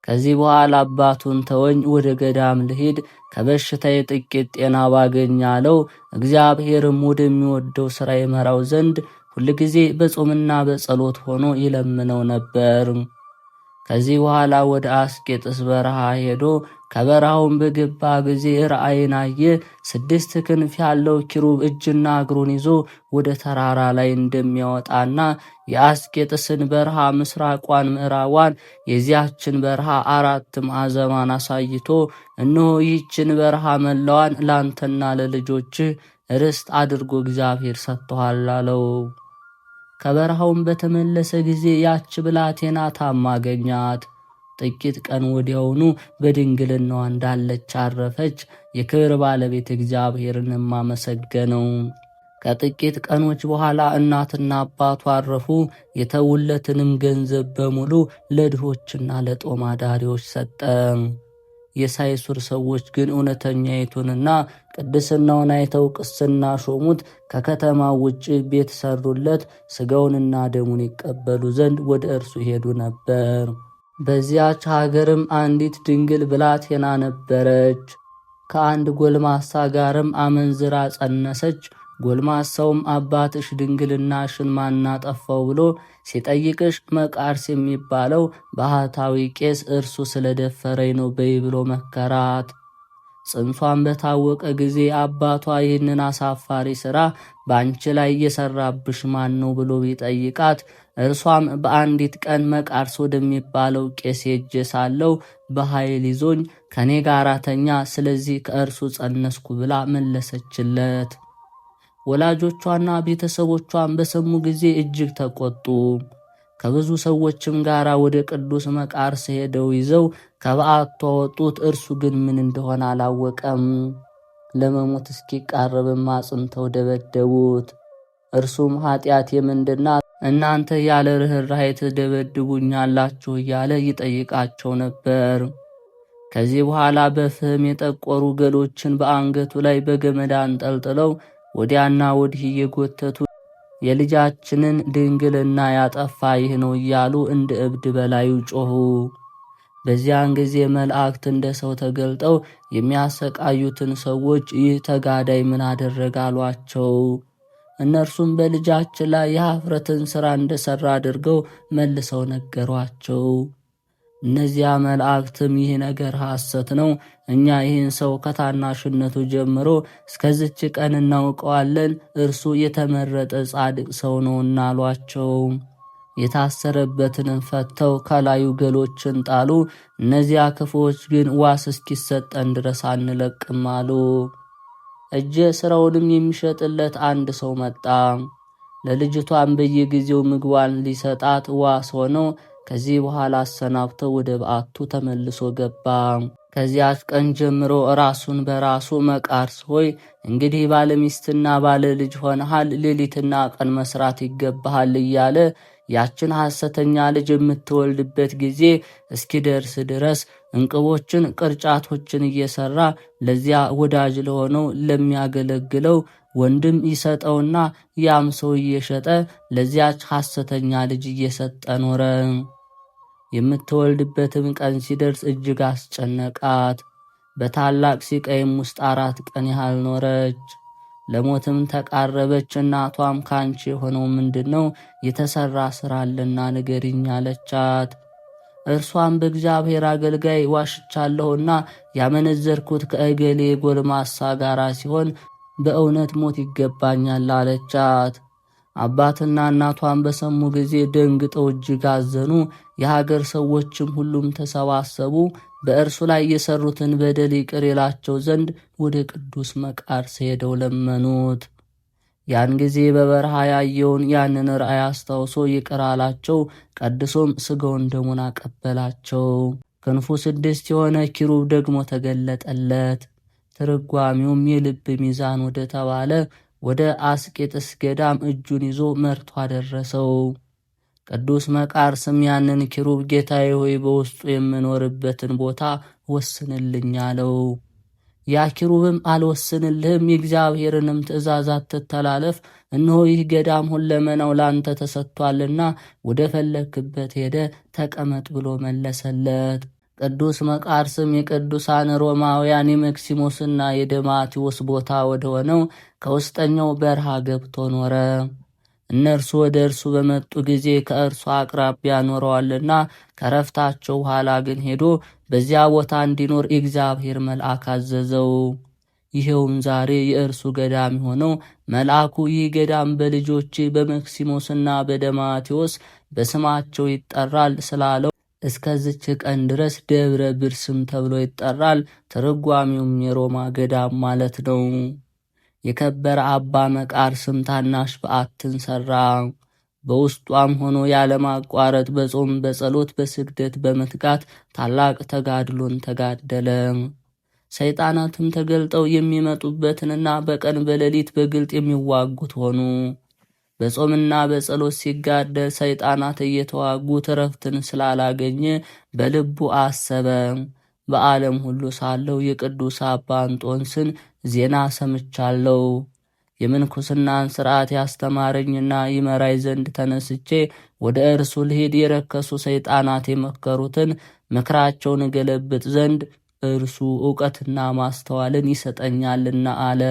ከዚህ በኋላ አባቱን ተወኝ፣ ወደ ገዳም ልሄድ፣ ከበሽታዬ ጥቂት ጤና ባገኝ አለው። እግዚአብሔርም ወደሚወደው ሥራ ይመራው ዘንድ ሁልጊዜ በጾምና በጸሎት ሆኖ ይለምነው ነበር። ከዚህ በኋላ ወደ አስቄጥስ በረሃ ሄዶ ከበረሃውን በገባ ጊዜ ራእይን አየ። 6 ክንፍ ያለው ኪሩብ እጅና እግሩን ይዞ ወደ ተራራ ላይ እንደሚያወጣና የአስቄጥስን በረሃ ምስራቋን፣ ምዕራቧን የዚያችን በረሃ 4 ማዕዘኗን አሳይቶ እነሆ ይህችን በረሃ መላዋን ላንተና ለልጆችህ ርስት አድርጎ እግዚአብሔር ሰጥቶሃል አለው። ከበረሃውን በተመለሰ ጊዜ ያች ብላቴና ታማ አገኛት። ጥቂት ቀን ወዲያውኑ በድንግልናዋ እንዳለች አረፈች። የክብር ባለቤት እግዚአብሔርንም አመሰገነው። ከጥቂት ቀኖች በኋላ እናትና አባቱ አረፉ። የተውለትንም ገንዘብ በሙሉ ለድሆችና ለጦም አዳሪዎች ሰጠ። የሳይሱር ሰዎች ግን እውነተኛይቱንና ቅድስናውን አይተው ቅስና ሾሙት። ከከተማው ውጭ ቤት ሰሩለት፣ ሥጋውንና ደሙን ይቀበሉ ዘንድ ወደ እርሱ ሄዱ ነበር። በዚያች ሀገርም አንዲት ድንግል ብላቴና ነበረች። ከአንድ ጎልማሳ ጋርም አመንዝራ ጸነሰች። ጎልማሳውም አባትሽ ድንግልናሽን ማን አጠፋው ብሎ ሲጠይቅሽ መቃርስ የሚባለው ባህታዊ ቄስ እርሱ ስለደፈረኝ ነው በይ ብሎ መከራት። ጽንሷን በታወቀ ጊዜ አባቷ ይህንን አሳፋሪ ሥራ በአንቺ ላይ እየሠራብሽ ማን ነው ብሎ ቢጠይቃት እርሷም በአንዲት ቀን መቃርስ ወደሚባለው ቄስ ሄጄ ሳለው በኃይል ይዞኝ ከኔ ጋር ተኛ፣ ስለዚህ ከእርሱ ጸነስኩ ብላ መለሰችለት። ወላጆቿና ቤተሰቦቿን በሰሙ ጊዜ እጅግ ተቆጡ። ከብዙ ሰዎችም ጋር ወደ ቅዱስ መቃርስ ሄደው ይዘው ከበዓቱ አወጡት። እርሱ ግን ምን እንደሆነ አላወቀም። ለመሞት እስኪቃረብም አጽንተው ደበደቡት። እርሱም ኃጢአቴ ምንድናት? እናንተ ያለ ርኅራኄ ትደበድቡኛላችሁ እያለ ይጠይቃቸው ነበር። ከዚህ በኋላ በፍህም የጠቆሩ ገሎችን በአንገቱ ላይ በገመድ አንጠልጥለው ወዲያና ወዲህ እየጎተቱ የልጃችንን ድንግልና ያጠፋ ይህ ነው እያሉ እንደ እብድ በላዩ ጮኹ። በዚያን ጊዜ መላእክት እንደ ሰው ተገልጠው የሚያሰቃዩትን ሰዎች ይህ ተጋዳይ ምን አደረገ አሏቸው። እነርሱም በልጃችን ላይ የኀፍረትን ሥራ እንደሠራ አድርገው መልሰው ነገሯቸው። እነዚያ መላእክትም ይህ ነገር ሐሰት ነው፣ እኛ ይህን ሰው ከታናሽነቱ ጀምሮ እስከዚች ቀን እናውቀዋለን፣ እርሱ የተመረጠ ጻድቅ ሰው ነውና አሏቸው። የታሰረበትንም ፈተው ከላዩ ገሎችን ጣሉ። እነዚያ ክፉዎች ግን ዋስ እስኪሰጠን ድረስ አንለቅም አሉ። እጀ ሥራውንም የሚሸጥለት አንድ ሰው መጣ። ለልጅቷን በየጊዜው ምግቧን ሊሰጣት ዋስ ሆነው ከዚህ በኋላ አሰናብተው ወደ በዓቱ ተመልሶ ገባ። ከዚያች ቀን ጀምሮ ራሱን በራሱ መቃርስ ሆይ እንግዲህ ባለ ሚስትና ባለ ልጅ ሆነሃል፣ ሌሊትና ቀን መስራት ይገባሃል እያለ ያችን ሐሰተኛ ልጅ የምትወልድበት ጊዜ እስኪደርስ ድረስ እንቅቦችን፣ ቅርጫቶችን እየሰራ ለዚያ ወዳጅ ለሆነው ለሚያገለግለው ወንድም ይሰጠውና ያም ሰው እየሸጠ ለዚያች ሐሰተኛ ልጅ እየሰጠ ኖረ። የምትወልድበትም ቀን ሲደርስ እጅግ አስጨነቃት። በታላቅ ሲቃይም ውስጥ 4 ቀን ያህል ኖረች። ለሞትም ተቃረበች። እናቷም ካንቺ የሆነው ምንድነው? የተሰራ ሥራ አለና ንገሪኝ አለቻት። እርሷም በእግዚአብሔር አገልጋይ ዋሽቻለሁና ያመነዘርኩት ከእገሌ ጎልማሳ ጋር ሲሆን በእውነት ሞት ይገባኛል አለቻት። አባትና እናቷን በሰሙ ጊዜ ደንግጠው እጅግ አዘኑ። የሀገር ሰዎችም ሁሉም ተሰባሰቡ። በእርሱ ላይ የሰሩትን በደል ይቅር ይላቸው ዘንድ ወደ ቅዱስ መቃርስ ሄደው ለመኑት። ያን ጊዜ በበረሃ ያየውን ያንን ራእይ አስታውሶ ይቅር አላቸው። ቀድሶም ሥጋውን ደሙን አቀበላቸው። ክንፉ 6 የሆነ ኪሩብ ደግሞ ተገለጠለት። ትርጓሚውም የልብ ሚዛን ወደ ተባለ ወደ አስቄጥስ ገዳም እጁን ይዞ መርቶ አደረሰው። ቅዱስ መቃርስም ያንን ኪሩብ ጌታዬ ሆይ በውስጡ የምኖርበትን ቦታ ወስንልኝ አለው። ያ ኪሩብም አልወስንልህም፣ የእግዚአብሔርንም ትእዛዛት ትተላለፍ፣ እነሆ ይህ ገዳም ሁለመናው ላንተ ተሰጥቷልና ወደ ፈለክበት ሄደ ተቀመጥ ብሎ መለሰለት። ቅዱስ መቃርስም የቅዱሳን ሮማውያን የመክሲሞስና የደማቴዎስ ቦታ ወደ ሆነው ከውስጠኛው በረሃ ገብቶ ኖረ። እነርሱ ወደ እርሱ በመጡ ጊዜ ከእርሱ አቅራቢያ ኖረዋልና ከረፍታቸው በኋላ ግን ሄዶ በዚያ ቦታ እንዲኖር የእግዚአብሔር መልአክ አዘዘው። ይሄውም ዛሬ የእርሱ ገዳም የሆነው መልአኩ ይህ ገዳም በልጆቼ በመክሲሞስና በደማቴዎስ በስማቸው ይጠራል ስላለው እስከዚች ቀን ድረስ ደብረ ብርስም ተብሎ ይጠራል። ትርጓሚውም የሮማ ገዳም ማለት ነው። የከበረ አባ መቃርስም ታናሽ በዓትን ሠራ። በውስጧም ሆኖ ያለማቋረጥ በጾም በጸሎት በስግደት በመትጋት ታላቅ ተጋድሎን ተጋደለ። ሰይጣናትም ተገልጠው የሚመጡበትንና በቀን በሌሊት በግልጥ የሚዋጉት ሆኑ። በጾምና በጸሎት ሲጋደል ሰይጣናት እየተዋጉት እረፍትን ስላላገኘ በልቡ አሰበ። በዓለም ሁሉ ሳለው የቅዱስ አባ እንጦንስን ዜና ሰምቻለሁ። የምንኩስናን ሥርዓት ያስተማረኝና ይመራይ ዘንድ ተነስቼ ወደ እርሱ ልሄድ የረከሱ ሰይጣናት የመከሩትን ምክራቸውን እገለብጥ ዘንድ እርሱ ዕውቀትና ማስተዋልን ይሰጠኛልና አለ።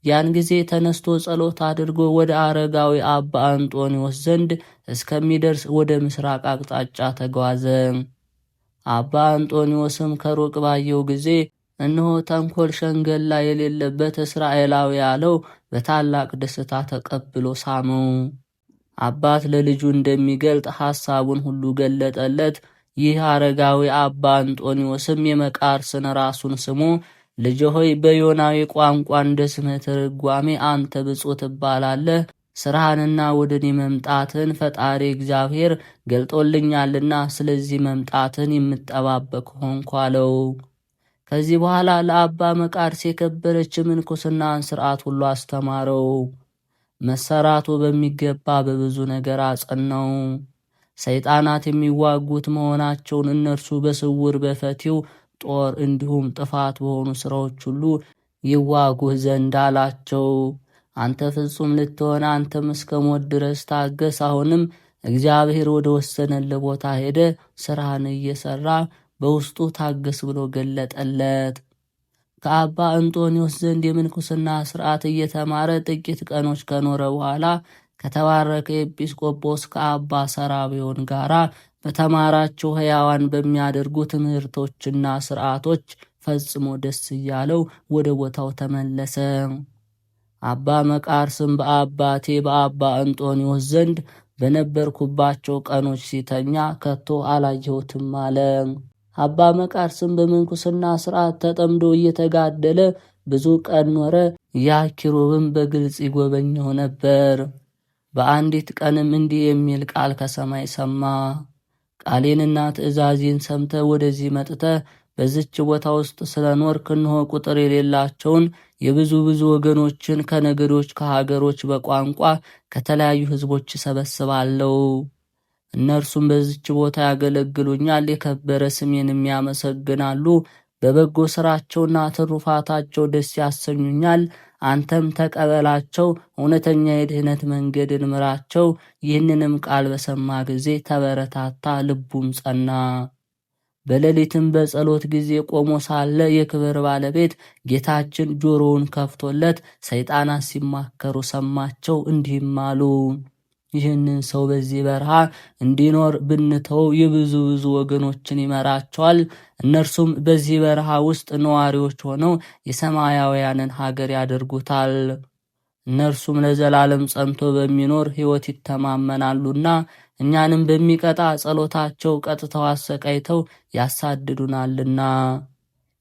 ያን ጊዜ ተነስቶ ጸሎት አድርጎ ወደ አረጋዊ አባ አንጦንዮስ ዘንድ እስከሚደርስ ወደ ምስራቅ አቅጣጫ ተጓዘ። አባ አንጦንዮስም ከሩቅ ባየው ጊዜ እነሆ ተንኮል ሸንገላ የሌለበት እስራኤላዊ ያለው በታላቅ ደስታ ተቀብሎ ሳመው። አባት ለልጁ እንደሚገልጥ ሐሳቡን ሁሉ ገለጠለት። ይህ አረጋዊ አባ አንጦንዮስም የመቃርስን ራሱን ስሞ ልጅ ሆይ በዮናዊ ቋንቋ እንደ ስምህ ትርጓሜ አንተ ብፁዕ ትባላለህ። ስራህንና ወደ እኔ መምጣትን ፈጣሪ እግዚአብሔር ገልጦልኛልና ስለዚህ መምጣትን የምጠባበቅ ሆንኩ አለው። ከዚህ በኋላ ለአባ መቃርስ የከበረች ምንኩስናን ሥርዓት ሁሉ አስተማረው። መሰራቱ በሚገባ በብዙ ነገር አጸናው። ሰይጣናት የሚዋጉት መሆናቸውን እነርሱ በስውር በፈቲው ጦር እንዲሁም ጥፋት በሆኑ ሥራዎች ሁሉ ይዋጉህ ዘንድ አላቸው። አንተ ፍጹም ልትሆን አንተም እስከ ሞት ድረስ ታገስ። አሁንም እግዚአብሔር ወደ ወሰነልህ ቦታ ሄደ ሥራህን እየሠራ በውስጡ ታገስ ብሎ ገለጠለት። ከአባ እንጦንዮስ ዘንድ የምንኩስና ሥርዓት እየተማረ ጥቂት ቀኖች ከኖረ በኋላ ከተባረከ ኤጲስቆጶስ ከአባ ሰራቢዮን ጋር በተማራቸው ሕያዋን በሚያደርጉ ትምህርቶችና ሥርዓቶች ፈጽሞ ደስ እያለው ወደ ቦታው ተመለሰ። አባ መቃርስም በአባቴ በአባ እንጦንዮስ ዘንድ በነበርኩባቸው ቀኖች ሲተኛ ከቶ አላየሁትም አለ። አባ መቃርስም በምንኩስና ሥርዓት ተጠምዶ እየተጋደለ ብዙ ቀን ኖረ። ያ ኪሩብም በግልጽ ይጎበኘው ነበር። በአንዲት ቀንም እንዲህ የሚል ቃል ከሰማይ ሰማ። ቃሌንና ትእዛዜን ሰምተ ወደዚህ መጥተ በዝች ቦታ ውስጥ ስለኖርክ እነሆ ቁጥር የሌላቸውን የብዙ ወገኖችን ከነገዶች፣ ከሀገሮች፣ በቋንቋ ከተለያዩ ሕዝቦች ሰበስባለሁ። እነርሱም በዝች ቦታ ያገለግሉኛል፣ የከበረ ስሜንም ያመሰግናሉ። በበጎ ሥራቸውና ትሩፋታቸው ደስ ያሰኙኛል። አንተም ተቀበላቸው፣ እውነተኛ የድኅነት መንገድን ምራቸው። ይህንንም ቃል በሰማ ጊዜ ተበረታታ፣ ልቡም ጸና። በሌሊትም በጸሎት ጊዜ ቆሞ ሳለ የክብር ባለቤት ጌታችን ጆሮውን ከፍቶለት ሰይጣናት ሲማከሩ ሰማቸው። እንዲህም አሉ፣ ይህንን ሰው በዚህ በረሃ እንዲኖር ብንተው የብዙ ወገኖችን ይመራቸዋል። እነርሱም በዚህ በረሃ ውስጥ ነዋሪዎች ሆነው የሰማያውያንን ሀገር ያደርጉታል። እነርሱም ለዘላለም ጸንቶ በሚኖር ሕይወት ይተማመናሉና እኛንም በሚቀጣ ጸሎታቸው ቀጥተው አሰቃይተው ያሳድዱናልና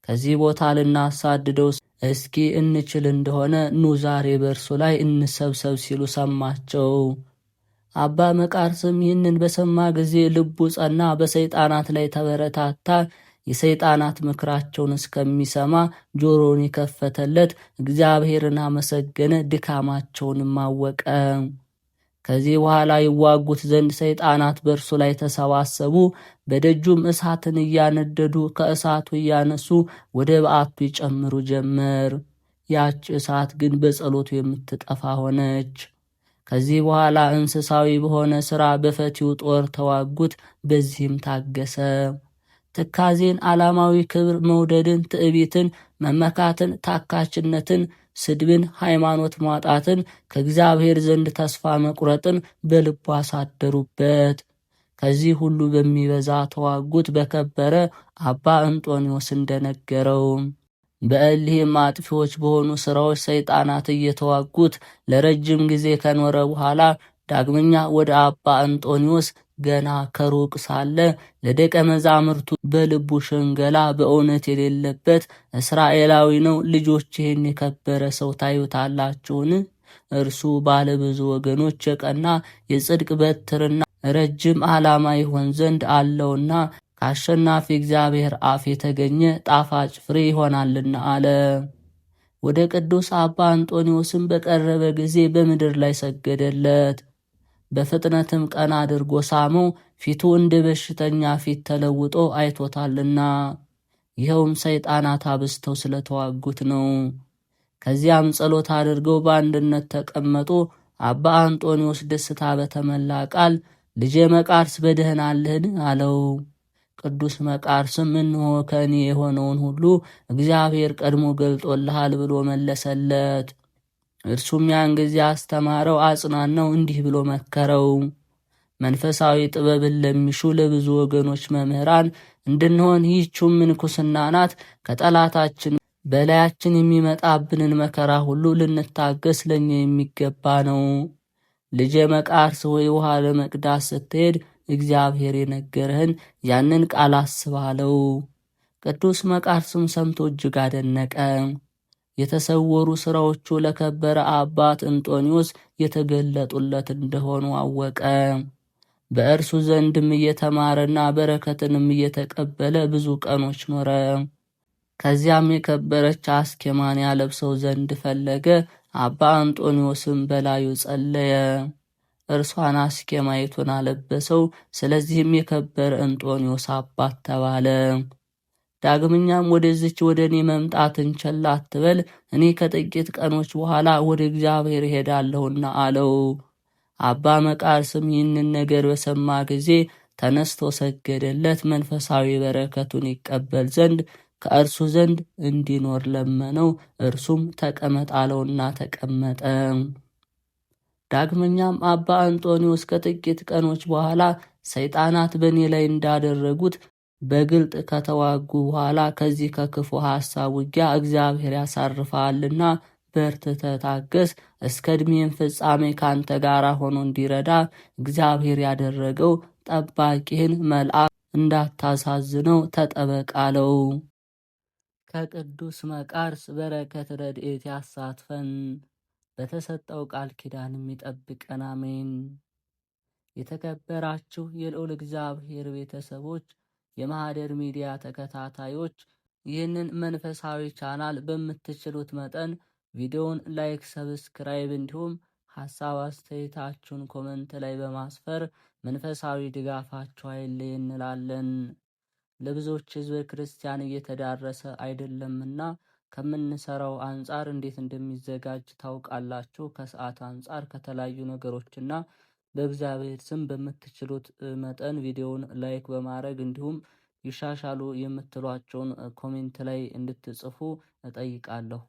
ከዚህ ቦታ ልናሳድደው እስኪ እንችል እንደሆነ ኑ ዛሬ በእርሱ ላይ እንሰብሰብ ሲሉ ሰማቸው። አባ መቃርስም ይህንን በሰማ ጊዜ ልቡ ጸና፣ በሰይጣናት ላይ ተበረታታ። የሰይጣናት ምክራቸውን እስከሚሰማ ጆሮውን የከፈተለት እግዚአብሔርን አመሰገነ፣ ድካማቸውንም አወቀ። ከዚህ በኋላ ይዋጉት ዘንድ ሰይጣናት በእርሱ ላይ ተሰባሰቡ። በደጁም እሳትን እያነደዱ ከእሳቱ እያነሱ ወደ በዓቱ ይጨምሩ ጀመር። ያች እሳት ግን በጸሎቱ የምትጠፋ ሆነች። ከዚህ በኋላ እንስሳዊ በሆነ ሥራ በፈቲው ጦር ተዋጉት። በዚህም ታገሰ። ትካዜን፣ ዓላማዊ ክብር መውደድን፣ ትዕቢትን፣ መመካትን፣ ታካችነትን፣ ስድብን፣ ሃይማኖት ማጣትን፣ ከእግዚአብሔር ዘንድ ተስፋ መቁረጥን በልቡ አሳደሩበት። ከዚህ ሁሉ በሚበዛ ተዋጉት። በከበረ አባ እንጦንዮስ እንደነገረው በእሊህም አጥፊዎች በሆኑ ሥራዎች ሰይጣናት እየተዋጉት ለረጅም ጊዜ ከኖረ በኋላ ዳግመኛ ወደ አባ እንጦንዮስ ገና ከሩቅ ሳለ ለደቀ መዛሙርቱ በልቡ ሽንገላ በእውነት የሌለበት እስራኤላዊ ነው፣ ልጆች ይህን የከበረ ሰው ታዩታላችሁን? እርሱ ባለ ብዙ ወገኖች የቀና የጽድቅ በትርና ረጅም ዓላማ ይሆን ዘንድ አለውና ከአሸናፊ እግዚአብሔር አፍ የተገኘ ጣፋጭ ፍሬ ይሆናልና አለ። ወደ ቅዱስ አባ እንጦንዮስም በቀረበ ጊዜ በምድር ላይ ሰገደለት። በፍጥነትም ቀና አድርጎ ሳመው። ፊቱ እንደ በሽተኛ ፊት ተለውጦ አይቶታልና፣ ይኸውም ሰይጣናት አብዝተው ስለተዋጉት ነው። ከዚያም ጸሎት አድርገው በአንድነት ተቀመጡ። አባ አንጦንዮስ ደስታ በተመላ ቃል ልጄ መቃርስ በደህና አለህን? አለው። ቅዱስ መቃርስም እንሆ ከእኔ የሆነውን ሁሉ እግዚአብሔር ቀድሞ ገልጦልሃል ብሎ መለሰለት። እርሱም ያን ጊዜ አስተማረው፣ አጽናናው፣ እንዲህ ብሎ መከረው። መንፈሳዊ ጥበብን ለሚሹ ለብዙ ወገኖች መምህራን እንድንሆን ይህችም ምንኩስና ናት። ከጠላታችን በላያችን የሚመጣብንን መከራ ሁሉ ልንታገስ ለኛ የሚገባ ነው። ልጄ መቃርስ ሆይ ውሃ ለመቅዳት ስትሄድ እግዚአብሔር የነገረህን ያንን ቃል አስብ አለው። ቅዱስ መቃርስም ሰምቶ እጅግ አደነቀ። የተሰወሩ ሥራዎቹ ለከበረ አባት እንጦንዮስ የተገለጡለት እንደሆኑ አወቀ። በእርሱ ዘንድም እየተማረና በረከትንም እየተቀበለ ብዙ ቀኖች ኖረ። ከዚያም የከበረች አስኬማን ያለብሰው ዘንድ ፈለገ። አባ አንጦንዮስም በላዩ ጸለየ። እርሷን አስኬማይቱን አለበሰው። ስለዚህም የከበረ እንጦንዮስ አባት ተባለ። ዳግመኛም ወደዚች ወደ እኔ መምጣትን ቸል አትበል፣ እኔ ከጥቂት ቀኖች በኋላ ወደ እግዚአብሔር እሄዳለሁና አለው። አባ መቃርስም ይህንን ነገር በሰማ ጊዜ ተነስቶ ሰገደለት። መንፈሳዊ በረከቱን ይቀበል ዘንድ ከእርሱ ዘንድ እንዲኖር ለመነው። እርሱም ተቀመጥ አለውና ተቀመጠ። ዳግመኛም አባ አንጦንዮስ ከጥቂት ቀኖች በኋላ ሰይጣናት በእኔ ላይ እንዳደረጉት በግልጥ ከተዋጉ በኋላ ከዚህ ከክፉ ሐሳብ ውጊያ እግዚአብሔር ያሳርፈሃልና በርትተህ ታገስ፣ እስከ ዕድሜም ፍጻሜ ካንተ ጋር ሆኖ እንዲረዳ እግዚአብሔር ያደረገው ጠባቂህን መልአክ እንዳታሳዝነው ተጠበቅ አለው። ከቅዱስ መቃርስ በረከት ረድኤት ያሳትፈን፣ በተሰጠው ቃል ኪዳን የሚጠብቀን አሜን። የተከበራችሁ የልዑል እግዚአብሔር ቤተሰቦች፣ የማህደር ሚዲያ ተከታታዮች ይህንን መንፈሳዊ ቻናል በምትችሉት መጠን ቪዲዮውን ላይክ፣ ሰብስክራይብ እንዲሁም ሐሳብ አስተያየታችሁን ኮመንት ላይ በማስፈር መንፈሳዊ ድጋፋችሁ አይለይ እንላለን። ለብዙዎች ሕዝበ ክርስቲያን እየተዳረሰ አይደለምና ከምንሰራው አንጻር እንዴት እንደሚዘጋጅ ታውቃላችሁ። ከሰዓት አንጻር ከተለያዩ ነገሮችና በእግዚአብሔር ስም በምትችሉት መጠን ቪዲዮውን ላይክ በማድረግ እንዲሁም ይሻሻሉ የምትሏቸውን ኮሜንት ላይ እንድትጽፉ እጠይቃለሁ።